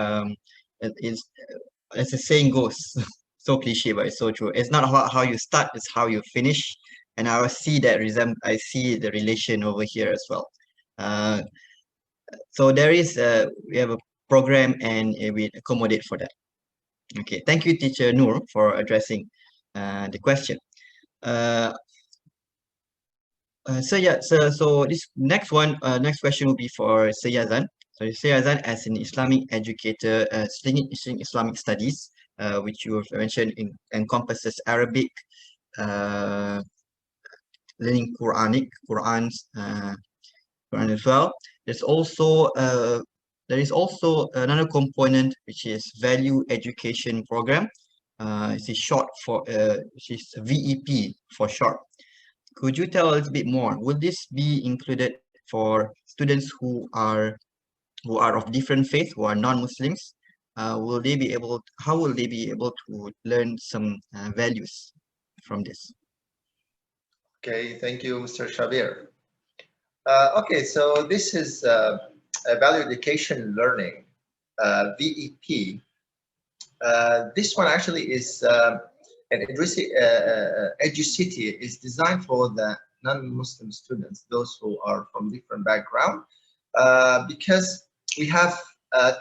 Speaker 1: it is, as the saying goes, so cliche, but it's so true. It's not how you start, it's how you finish. And I see that I see the relation over here as well. So there is we have a program, and we accommodate for that. Okay, thank you, Teacher Noor, for addressing the question. So this next next question will be for Sayyazan. So Sayyazan, as an Islamic educator, studying Islamic studies, which you have mentioned encompasses Arabic, learning Quran as well. There is also another component, which is value education program. It is short for which is VEP for short. Could you tell a little bit more? Will this be included for students who are of different faith, who are non-Muslims? Will they be able? How will they be able to learn some values from this?
Speaker 3: Okay, thank you, Mr. Shabir. Okay, so this is a value education learning, VEP. This one actually is an Idrisi EduCity is designed for the non-Muslim students, those who are from different background, because we have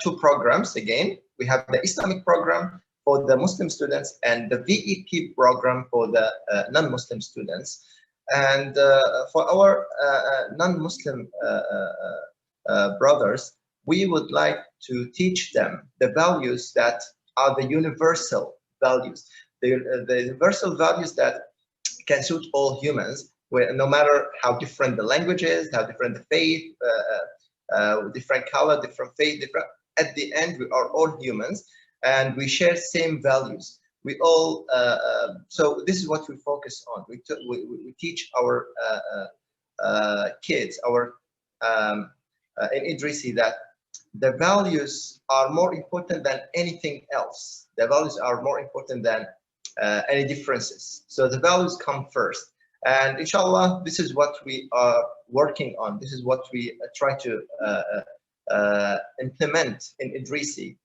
Speaker 3: two programs. Again, we have the Islamic program for the Muslim students and the VEP program for the non-Muslim students. And for our non-Muslim brothers, we would like to teach them the values that are the universal values, the universal values that can suit all humans, where no matter how different the language is, how different the faith, different color, different faith, at the end, we are all humans and we share same values. We all, so this is what we focus on. We teach our kids, in Idrisi, that the values are more important than anything else. The values are more important than any differences. So the values come first. And inshallah, this is what we are working on. This is what we try to implement in Idrisi.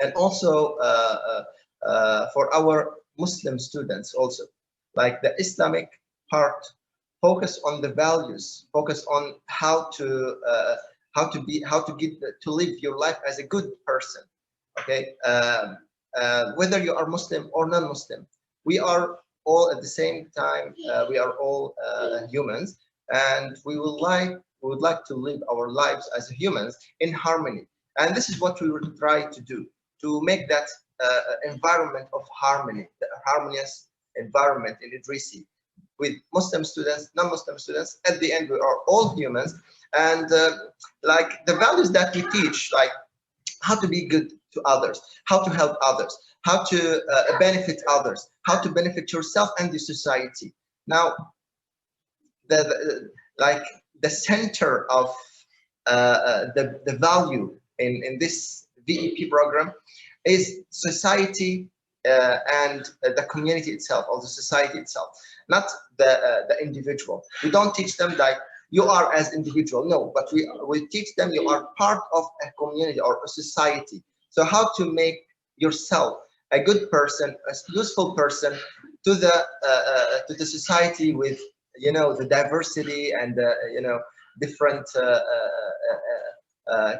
Speaker 3: And also for our Muslim students also, like the Islamic part, focus on the values, focus on how to live your life as a good person. Okay, whether you are Muslim or non-Muslim, we are all at the same time. We are all humans, and we would like to live our lives as humans in harmony. And this is what we will try to do, to make that environment of harmony, the harmonious environment in Idrisi, with Muslim students, non-Muslim students. At the end, we are all humans, and like the values that we teach, like how to be good to others, how to help others, how to benefit others, how to benefit yourself and the society. Now, like the center of the value in this VEP program is society and the community itself, or the society itself, not the individual. We don't teach them like you are as individual, no, but we teach them you are part of a community or a society. So how to make yourself a good person, a useful person to the society, with the diversity and different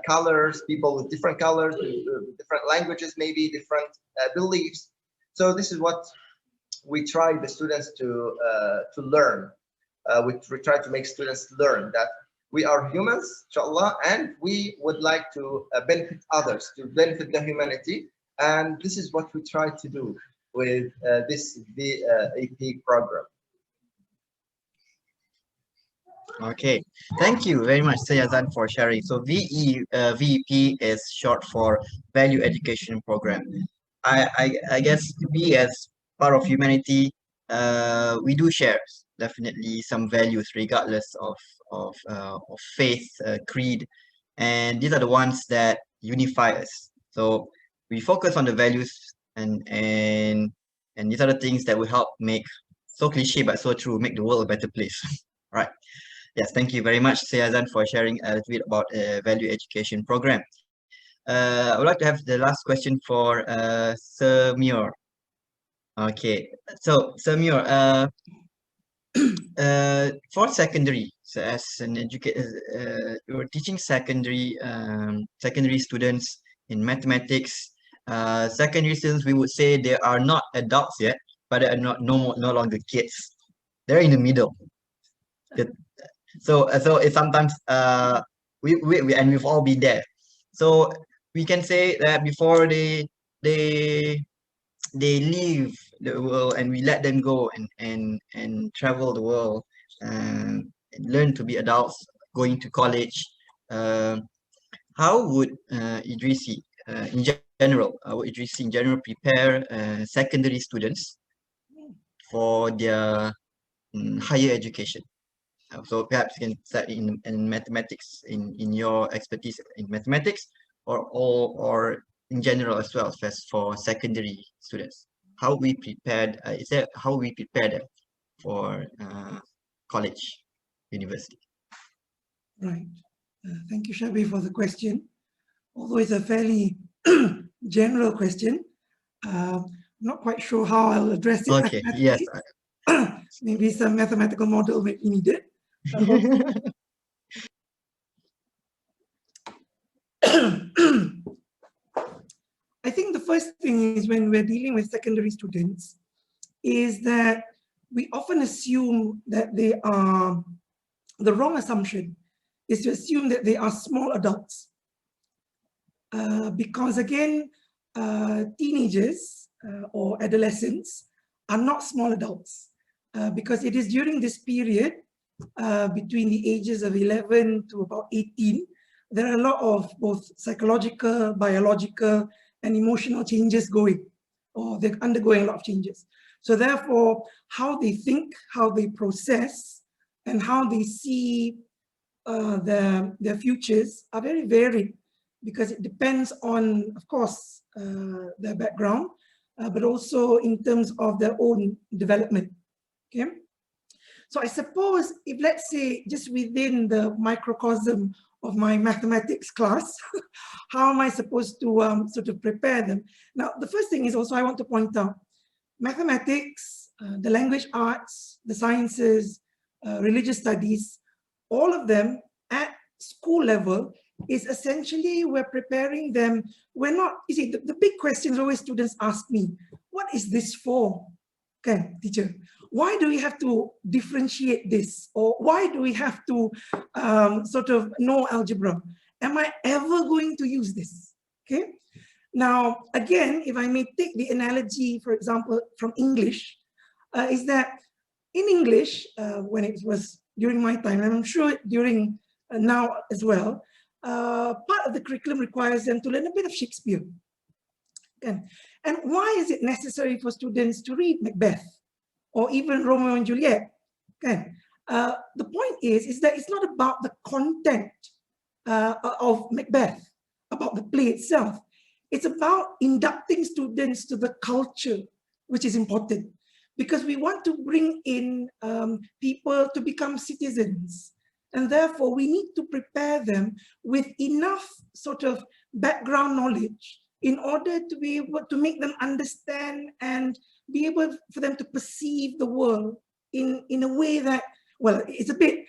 Speaker 3: colors, people with different colors, different languages, maybe different beliefs. So this is what we try the students to learn. We try to make students learn that we are humans, inshallah, and we would like to benefit others, to benefit the humanity. And this is what we try to do with this VEP program.
Speaker 1: Okay, thank you very much, Sayazan, for sharing. So VEP is short for Value Education Program. I guess we as part of humanity, we do share definitely some values regardless of faith, creed, and these are the ones that unify us. So we focus on the values, and these are the things that will help make, so cliche but so true, make the world a better place. Right. Yes, thank you very much, Sayazan, for sharing a little bit about Value Education Program. I would like to have the last question for Sir Muir. Okay, so Sir Muir, for secondary, so as an educator, you're teaching secondary students in mathematics. Secondary students, we would say they are not adults yet, but they are no longer kids. They're in the middle. So it's sometimes we and we've all been there. So we can say that before they leave the world and we let them go and travel the world and learn to be adults, going to college. How would Idrisi in general, would Idrisi in general prepare secondary students for their higher education? So perhaps you can start in mathematics, in your expertise in mathematics, or in general as well as for secondary students. How we prepared, how we prepare them for college, university?
Speaker 6: Right. Thank you, Shabi, for the question. Although it's a fairly general question, I'm not quite sure how I'll address it.
Speaker 1: Okay, yes.
Speaker 6: Maybe some mathematical model may be needed. I think the first thing is, when we're dealing with secondary students, is that we often assume that they are, the wrong assumption is to assume that they are small adults. Because again, teenagers or adolescents are not small adults, because it is during this period between the ages of 11 to about 18, there are a lot of both psychological, biological, and emotional changes going, or they're undergoing a lot of changes. So therefore, how they think, how they process, and how they see their futures are very varied, because it depends on, of course, their background, but also in terms of their own development. Okay. So I suppose if, let's say, just within the microcosm of my mathematics class, how am I supposed to sort of prepare them? Now, the first thing is also I want to point out, mathematics, the language arts, the sciences, religious studies, all of them at school level is essentially, we're preparing them. We're not, you see, the big questions always students ask me, what is this for? Okay, teacher, why do we have to differentiate this? Or why do we have to sort of know algebra? Am I ever going to use this? Okay. Now, again, if I may take the analogy, for example, from English, is that in English, when it was during my time, and I'm sure during now as well, part of the curriculum requires them to learn a bit of Shakespeare. And why is it necessary for students to read Macbeth or even Romeo and Juliet? Okay. The point is that it's not about the content of Macbeth, about the play itself. It's about inducting students to the culture, which is important, because we want to bring in people to become citizens. And therefore, we need to prepare them with enough sort of background knowledge in order to be able to make them understand and be able for them to perceive the world in a way that, well, it's a bit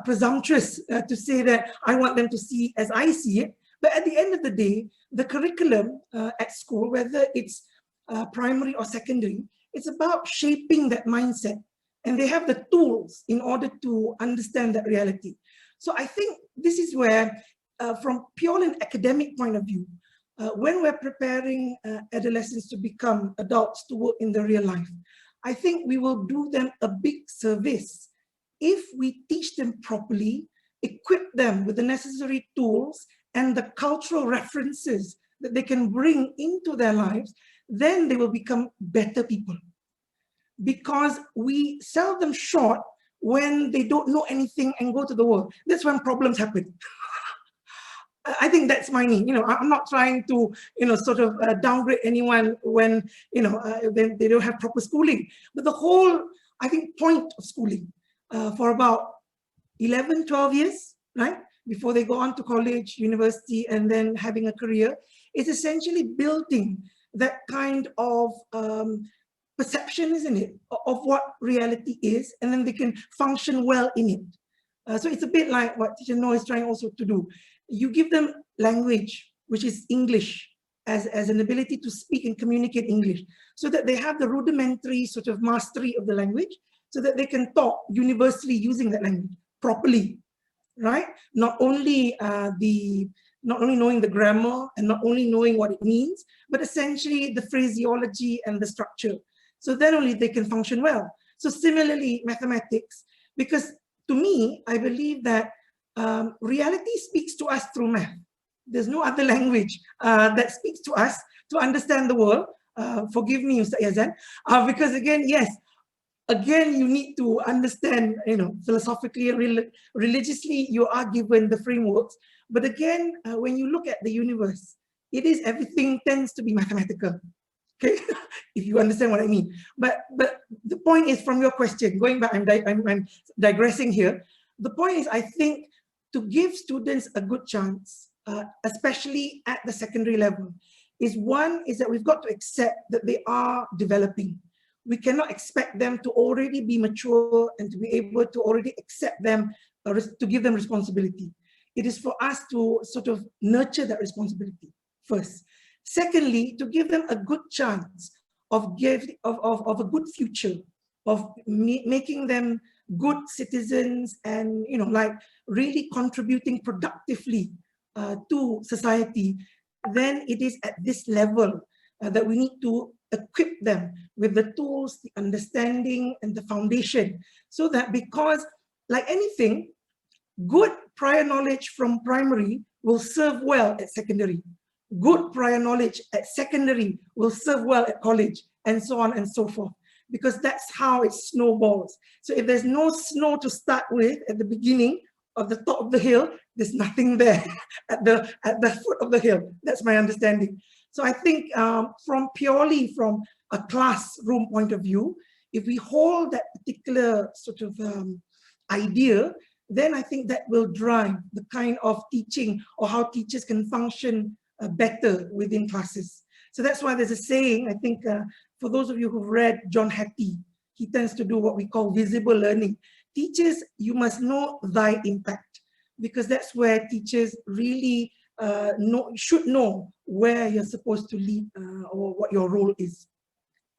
Speaker 6: presumptuous to say that I want them to see as I see it. But at the end of the day, the curriculum at school, whether it's primary or secondary, it's about shaping that mindset. And they have the tools in order to understand that reality. So I think this is where, from purely an academic point of view, when we're preparing adolescents to become adults to work in the real life, I think we will do them a big service if we teach them properly, equip them with the necessary tools and the cultural references that they can bring into their lives, then they will become better people. Because we sell them short when they don't know anything and go to the world. That's when problems happen. I think that's my need. You know, I'm not trying to, you know, sort of downgrade anyone when, you know, they don't have proper schooling. But the whole, I think, point of schooling for about 11, 12 years, right? Before they go on to college, university, and then having a career, is essentially building that kind of perception, isn't it, of what reality is, and then they can function well in it. So it's a bit like what Teacher Noor is trying also to do. You give them language, which is English, as an ability to speak and communicate English, so that they have the rudimentary sort of mastery of the language, so that they can talk universally using that language properly, right? Not only knowing the grammar and not only knowing what it means, but essentially the phraseology and the structure. So then only they can function well. So similarly, mathematics, because to me, I believe that reality speaks to us through math. There's no other language that speaks to us to understand the world. Forgive me, Ustaz Yazan, because again, yes, again, you need to understand, you know, philosophically, religiously, you are given the frameworks. But again, when you look at the universe, it is everything tends to be mathematical. Okay, if you understand what I mean. But the point is, from your question, going back, I'm digressing here. The point is, I think, to give students a good chance, especially at the secondary level, is that we've got to accept that they are developing. We cannot expect them to already be mature and to be able to already accept them, to give them responsibility. It is for us to sort of nurture that responsibility first. Secondly, to give them a good chance of a good future, of making them good citizens and, you know, like really contributing productively to society. Then it is at this level that we need to equip them with the tools, the understanding, and the foundation, so that, because like anything, good prior knowledge from primary will serve well at secondary. Good prior knowledge at secondary will serve well at college, and so on and so forth, because that's how it snowballs. So if there's no snow to start with at the beginning of the top of the hill, there's nothing there at the foot of the hill. That's my understanding. So I think from a classroom point of view, if we hold that particular sort of idea, then I think that will drive the kind of teaching or how teachers can function better within classes. So that's why there's a saying, I think, for those of you who've read John Hattie, he tends to do what we call visible learning. Teachers, you must know thy impact, because that's where teachers really should know where you're supposed to lead or what your role is.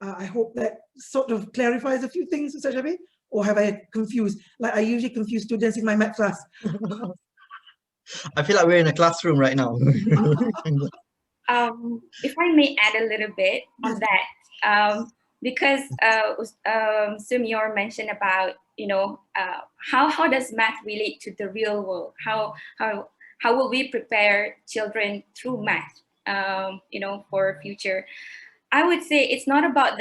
Speaker 6: I hope that sort of clarifies a few things, Mr. Shabir, or have I confused? Like I usually confuse students in my math class.
Speaker 1: I feel like we're in a classroom right now.
Speaker 5: If I may add a little bit on that, because Sumior mentioned about, how does math relate to the real world? How will we prepare children through math, for future? I would say it's not about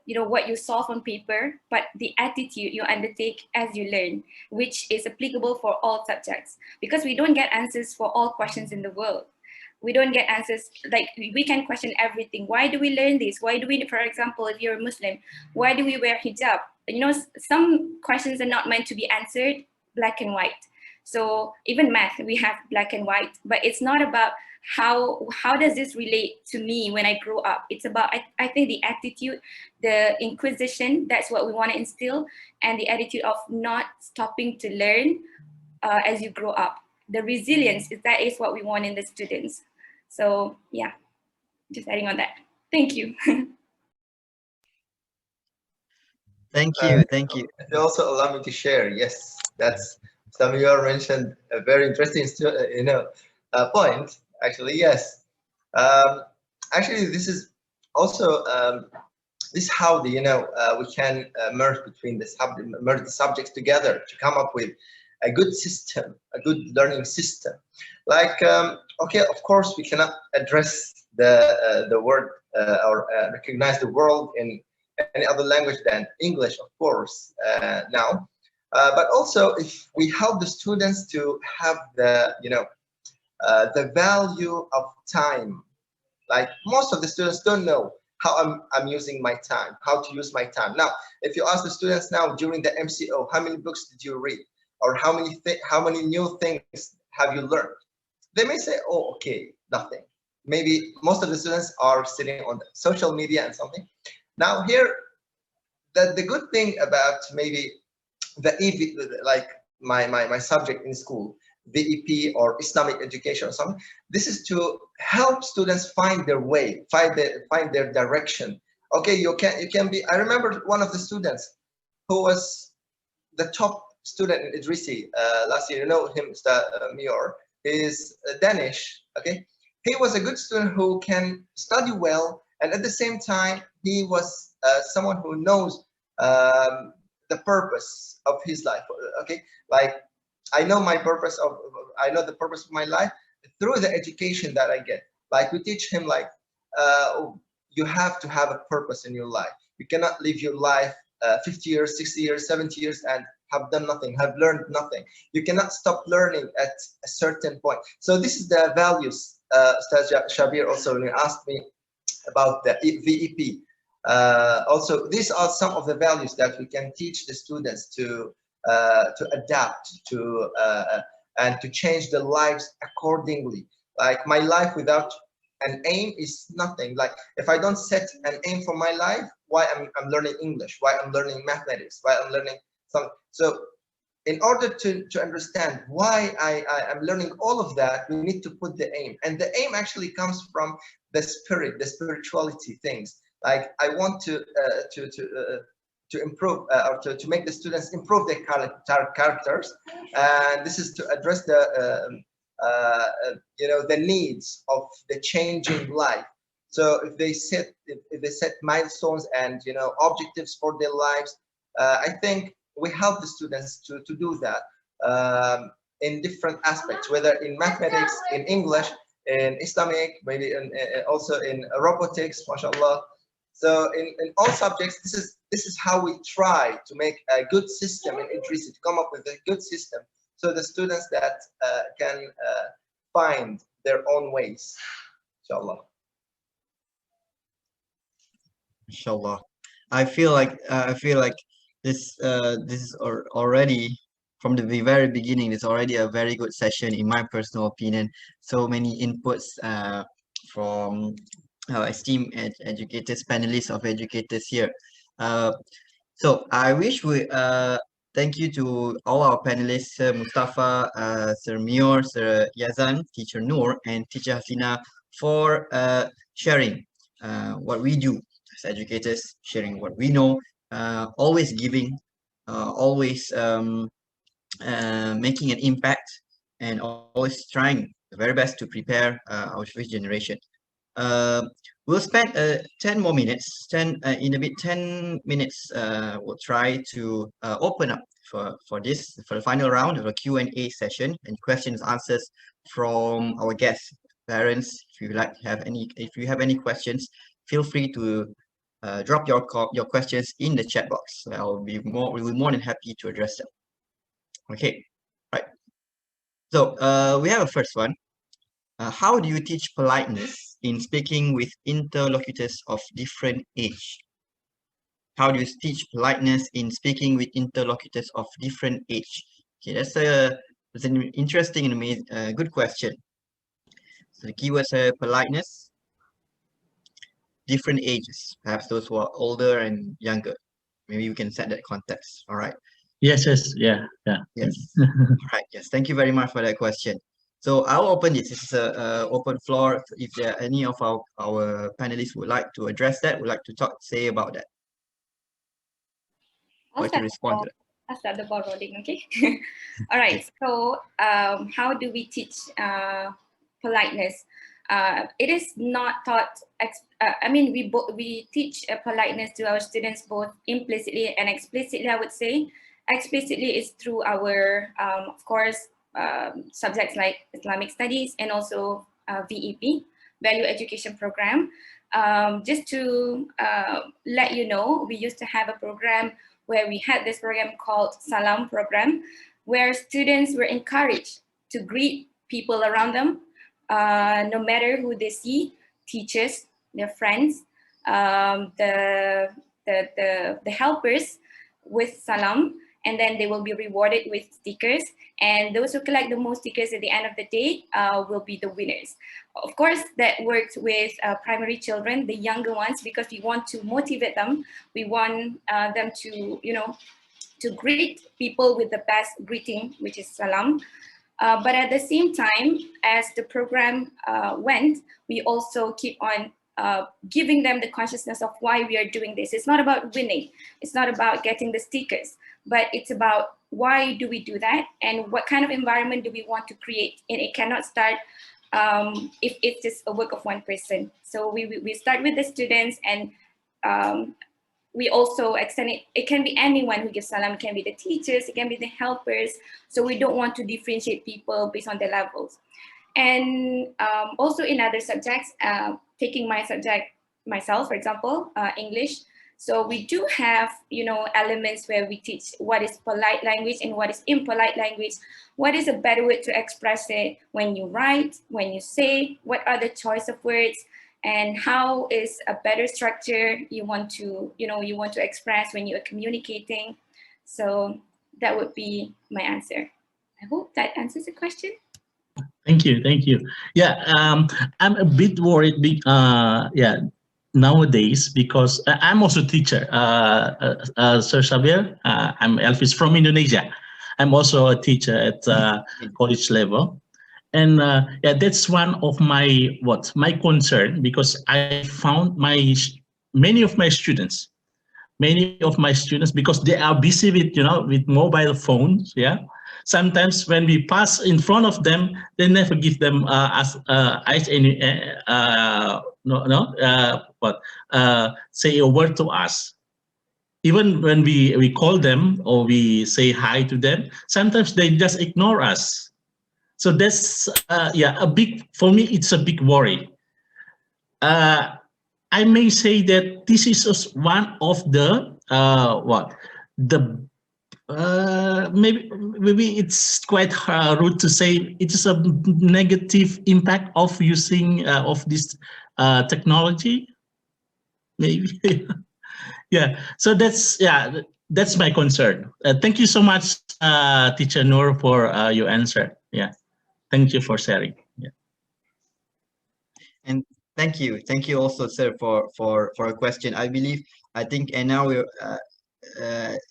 Speaker 5: what you solve on paper, but the attitude you undertake as you learn, which is applicable for all subjects. Because we don't get answers for all questions in the world. We don't get answers, like we can question everything. Why do we learn this? Why do we, for example, if you're a Muslim, why do we wear hijab? Some questions are not meant to be answered black and white. So even math, we have black and white, but it's not about how does this relate to me when I grow up. It's about, I think, the attitude, the inquisition, that's what we want to instill, and the attitude of not stopping to learn as you grow up. The resilience, that is what we want in the students. So yeah, just adding on that. Thank you.
Speaker 1: Thank you, thank you.
Speaker 3: And also allow me to share. Yes, that's some of you mentioned a very interesting, point. Actually, yes. Actually, this is also this is how we can merge between merge the subjects together to come up with a good system, a good learning system. Like, okay, of course, we cannot address the word or recognize the world in any other language than English, of course, now. But also, if we help the students to have the value of time, like most of the students don't know how I'm using my time, how to use my time. Now, if you ask the students now during the MCO, how many books did you read? Or how many new things have you learned? They may say, oh, okay, nothing. Maybe most of the students are sitting on social media and something. Now here, the good thing about maybe the EV, like my subject in school, VEP or Islamic education or something, this is to help students find their way, find their direction. Okay, you can be. I remember one of the students who was the top student in Idrisi last year. You know him, Mr. Mior. He is Danish. Okay, he was a good student who can study well, and at the same time, he was someone who knows the purpose of his life. Okay, like I know my purpose of, I know the purpose of my life through the education that I get. Like we teach him, like you have to have a purpose in your life. You cannot live your life 50 years, 60 years, 70 years and have done nothing, have learned nothing. You cannot stop learning at a certain point. So this is the values, Ustaz Shabir also when he asked me about the VEP. Also, these are some of the values that we can teach the students to adapt to and to change their lives accordingly. Like my life without an aim is nothing. Like if I don't set an aim for my life, why I'm learning English, why I'm learning mathematics, why I'm learning something. So in order to understand why I'm learning all of that, we need to put the aim. And the aim actually comes from the spirit, the spirituality things. Like I want to improve or to make the students improve their characters, and this is to address the the needs of the changing life. So if they set milestones and objectives for their lives, I think we help the students to do that in different aspects, whether in mathematics, in English, in Islamic, maybe also in robotics, mashallah. So in all subjects, this is how we try to make a good system in Idrisi, to come up with a good system, so the students that can find their own ways, inshallah.
Speaker 1: Inshallah. I feel like this is already from the very beginning. It's already a very good session in my personal opinion. So many inputs from esteemed educators, panelists of educators here. So I wish we thank you to all our panelists, Sir Mustafa, Sir Mior, Sir Yazan, Teacher Noor, and Teacher Hasina for sharing what we do as educators, sharing what we know, always giving, always making an impact, and always trying the very best to prepare our future generation. Uh, we'll spend 10 more minutes, 10 in a bit, 10 minutes. We'll try to open up for the final round of a Q&A session and questions answers from our guests, parents. If you like to have any, if you have any questions, feel free to drop your questions in the chat box. We'll be more than happy to address them. Okay, right. So we have a first one. How do you teach politeness in speaking with interlocutors of different age? How do you teach politeness in speaking with interlocutors of different age? Okay, that's an interesting and amazing, good question. So the keywords are politeness, different ages, perhaps those who are older and younger. Maybe we can set that context. All right.
Speaker 7: Yes, yeah.
Speaker 1: Yes. All right. Yes. Thank you very much for that question. So I'll open this. This is a open floor. If there are any of our panelists would like to address that, would like to say about that, or to respond to that.
Speaker 5: I'll start the ball rolling, okay? All right, so how do we teach politeness? It is not taught, I mean, we teach politeness to our students both implicitly and explicitly, I would say. Explicitly is through our, of course, subjects like Islamic studies and also VEP, Value Education Program. Just to let you know, we used to have a program where we had this program called Salam program, where students were encouraged to greet people around them, no matter who they see, teachers, their friends, the helpers with Salam, and then they will be rewarded with stickers. And those who collect the most stickers at the end of the day will be the winners. Of course, that works with primary children, the younger ones, because we want to motivate them. We want them to, to greet people with the best greeting, which is Salam. But at the same time, as the program went, we also keep on giving them the consciousness of why we are doing this. It's not about winning. It's not about getting the stickers, but it's about why do we do that and what kind of environment do we want to create. And it cannot start if it's just a work of one person. So we start with the students, and we also extend it. It can be anyone who gives Salam. It can be the teachers, it can be the helpers. So we don't want to differentiate people based on their levels. And also in other subjects, taking my subject myself, for example, English. So we do have, elements where we teach what is polite language and what is impolite language. What is a better way to express it when you write, when you say, what are the choice of words, and how is a better structure you want to express when you are communicating. So that would be my answer. I hope that answers the question.
Speaker 7: Thank you. Yeah, I'm a bit worried. Nowadays, because I'm also a teacher. Sir Xavier, I'm Elvis from Indonesia. I'm also a teacher at college level, and that's one of my concern, because I found many of my students, because they are busy with mobile phones. Yeah. Sometimes when we pass in front of them, they never give them say a word to us. Even when we call them or we say hi to them, sometimes they just ignore us. So that's for me, it's a big worry. I may say that this is one of maybe it's quite rude to say it is a negative impact of using of this technology, maybe. Yeah, so that's my concern. Thank you so much, Teacher Noor, for your answer. Yeah, thank you for sharing. Yeah.
Speaker 1: And thank you also, sir, for a question. I think, and now we're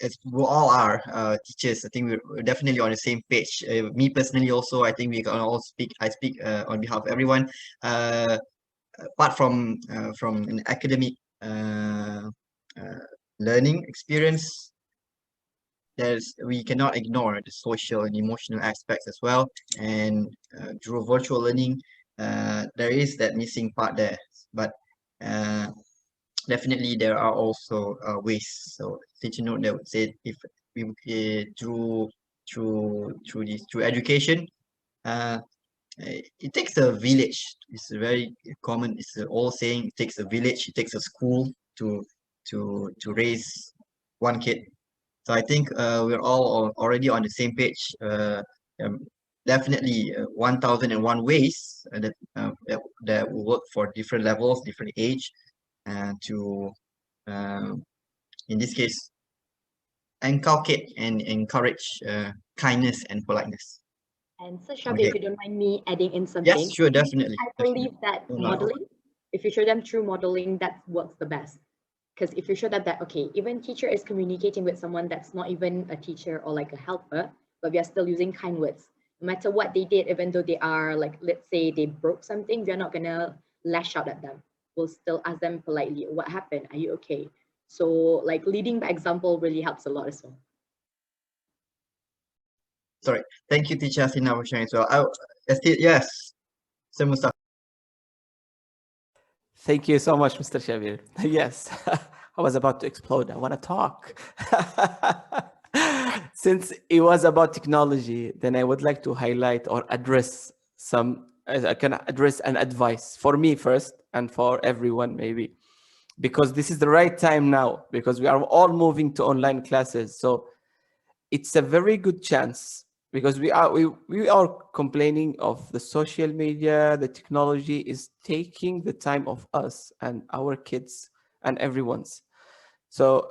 Speaker 1: as we all are teachers, I think we're definitely on the same page. Me personally also, I think we can all speak. I speak on behalf of everyone. Apart from an academic uh, learning experience, we cannot ignore the social and emotional aspects as well. And through virtual learning, there is that missing part there. But definitely there are also ways. So teacher note that would say if we through education, it takes a village. It's a very common. It's an old saying. It takes a village. It takes a school to raise one kid. So I think we're all already on the same page. Um, Definitely 1001 ways that will work for different levels, different age, and to in this case inculcate and encourage kindness and politeness.
Speaker 2: And so, Shabi,
Speaker 1: Okay.
Speaker 2: if you don't mind me adding in something.
Speaker 1: Yes, sure, definitely.
Speaker 2: I believe that
Speaker 1: No, no.
Speaker 2: modeling, if you show them through modeling, that works the best. Because if you show them that, okay, even teacher is communicating with someone that's not even a teacher or like a helper, but we are still using kind words. No matter what they did, even though they are like, let's say they broke something, we're not gonna lash out at them. We'll still ask them politely, what happened? Are you okay? So like leading by example really helps a lot as well.
Speaker 1: Sorry. Thank you, teacher Hasina, for sharing as well. Yes, Sir Mustafa.
Speaker 4: Thank you so much, Mr. Shabir. Yes, I was about to explode. I want to talk. Since it was about technology, then I would like to highlight or address I can address an advice for me first and for everyone maybe, because this is the right time now because we are all moving to online classes. So it's a very good chance because we are complaining of the social media, the technology is taking the time of us and our kids and everyone's. So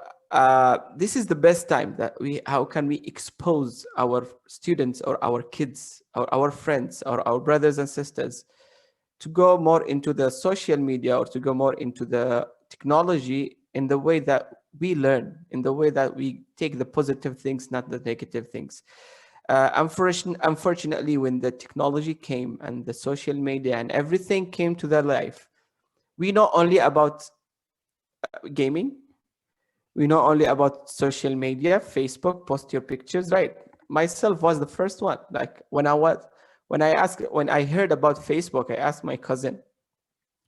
Speaker 4: this is the best time that how can we expose our students or our kids or our friends or our brothers and sisters to go more into the social media or to go more into the technology in the way that we learn, in the way that we take the positive things, not the negative things. Unfortunately, when the technology came and the social media and everything came to their life, we know only about gaming. We know only about social media, Facebook, post your pictures, right? Myself was the first one. Like when I heard about Facebook, I asked my cousin,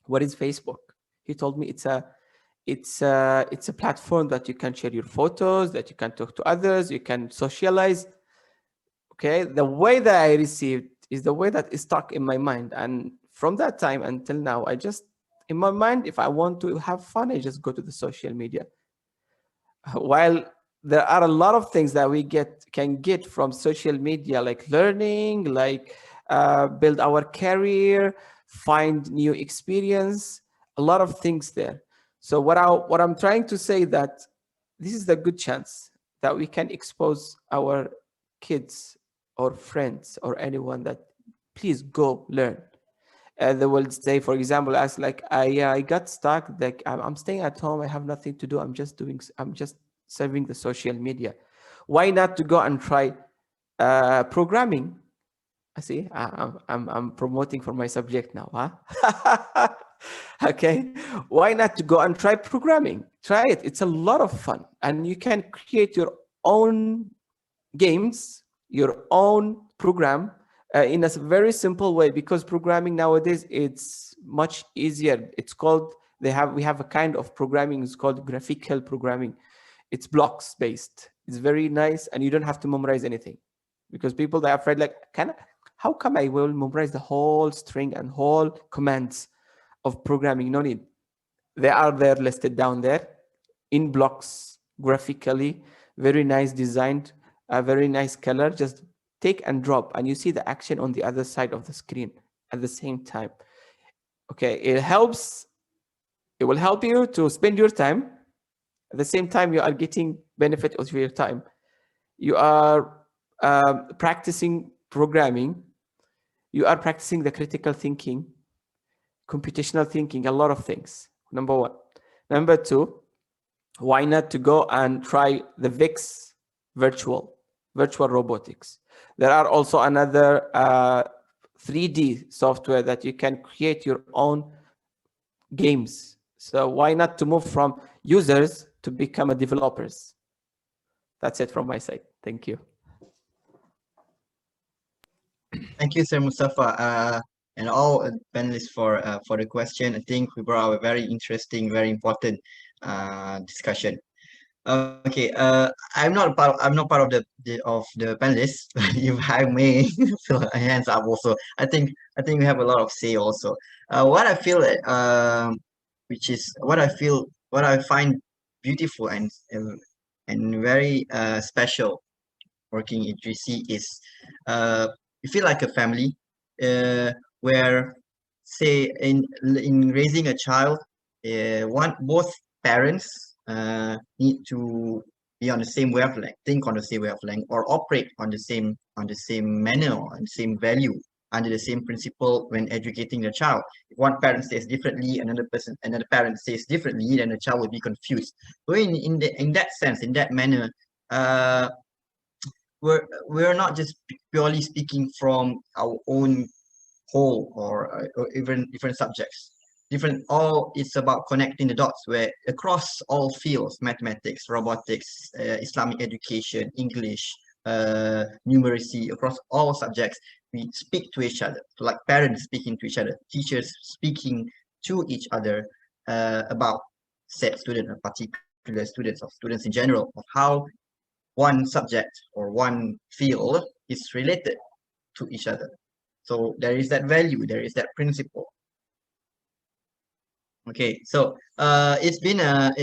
Speaker 4: what is Facebook? He told me it's a platform that you can share your photos, that you can talk to others, you can socialize. Okay, the way that I received is the way that is stuck in my mind, and from that time until now, I just in my mind, if I want to have fun, I just go to the social media. While there are a lot of things that we can get from social media, like learning, like build our career, find new experience, a lot of things there. So what I'm trying to say that this is the good chance that we can expose our kids or friends or anyone that please go learn. They will say, for example, as like I got stuck, like I'm staying at home, I have nothing to do, I'm just serving the social media. Why not to go and try programming? I see, I'm promoting for my subject now, huh? Okay, why not to go and try programming? Try it, it's a lot of fun, and you can create your own games, your own program in a very simple way, because programming nowadays it's much easier. It's called we have a kind of programming, it's called graphical programming. It's blocks based. It's very nice, and you don't have to memorize anything, because people that are afraid like, how come I will memorize the whole string and whole commands of programming? No need. They are there listed down there in blocks, graphically, very nice designed, a very nice color. Just take and drop, and you see the action on the other side of the screen at the same time. Okay, it will help you to spend your time. At the same time, you are getting benefit of your time. You are practicing programming. You are practicing the critical thinking, computational thinking, a lot of things. Number one. Number two, why not to go and try the VIX virtual robotics? There are also another 3D software that you can create your own games So why not to move from users to become a developers? That's it from my side. Thank you.
Speaker 1: Thank you, Sir Mustafa, and all panelists for the question. I think we brought a very interesting, very important discussion. Okay, I'm not part of the panelists. If I may fill hands up also, I think we have a lot of say also. What I feel, which is what I find beautiful and very special working in 3C is you feel like a family, where say in raising a child, both parents need to be on the same wavelength, think on the same wavelength, or operate on the same manner or on the same value under the same principle when educating the child. If one parent says differently, another parent says differently, then the child will be confused. So in that sense, in that manner, uh, we're not just purely speaking from our own whole or even different subjects. All it's about connecting the dots where across all fields, mathematics, robotics, Islamic education, English, numeracy, across all subjects, we speak to each other. So like parents speaking to each other, teachers speaking to each other about said student, or particular students, or students in general, of how one subject or one field is related to each other. So there is that value, there is that principle. Okay, so it's been a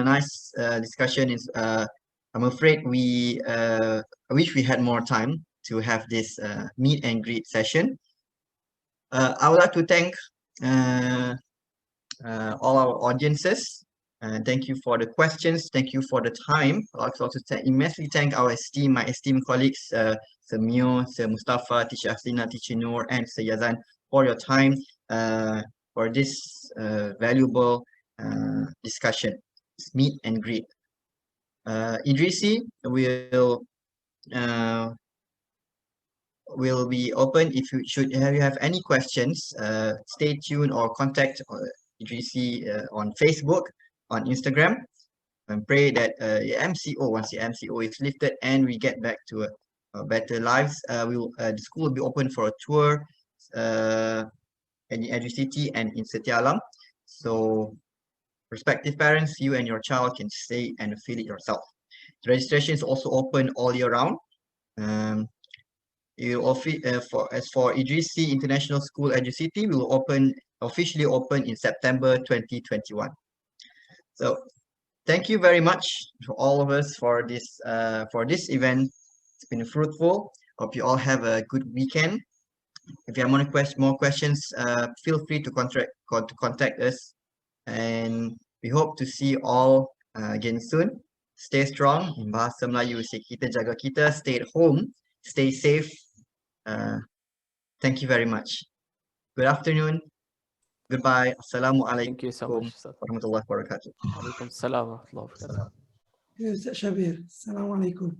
Speaker 1: nice discussion. I'm afraid I wish we had more time to have this meet and greet session. I would like to thank all our audiences. Thank you for the questions. Thank you for the time. I'd like to also immensely thank my esteemed colleagues, Sir Mio, Sir Mustafa, Teacher Aslina, Teacher Noor, and Sir Yazan for your time, for this valuable discussion, this meet and greet. Idrisi will be open. If you have any questions, stay tuned or contact Idrisi on Facebook, on Instagram, and pray that once the MCO is lifted and we get back to better lives, the school will be open for a tour in Edu City and in Setia Alam. So prospective parents, you and your child can stay and feel it yourself. The registration is also open all year round. As for Idrisi International School Edu City, we will officially open in September 2021. So thank you very much to all of us for this event. It's been fruitful. Hope you all have a good weekend. If you have more questions, feel free to contact us, and we hope to see you all again soon. Stay strong. In bahasa Melayu, say kita jaga kita. Stay at home. Stay safe. Thank you very much. Good afternoon. Goodbye. Assalamualaikum.
Speaker 4: Thank you so much.
Speaker 1: Warahmatullahi wabarakatuh.
Speaker 4: Alaikum salam wa rahmatullahi wa barakatuh.
Speaker 6: Shabir. Assalamu alaikum.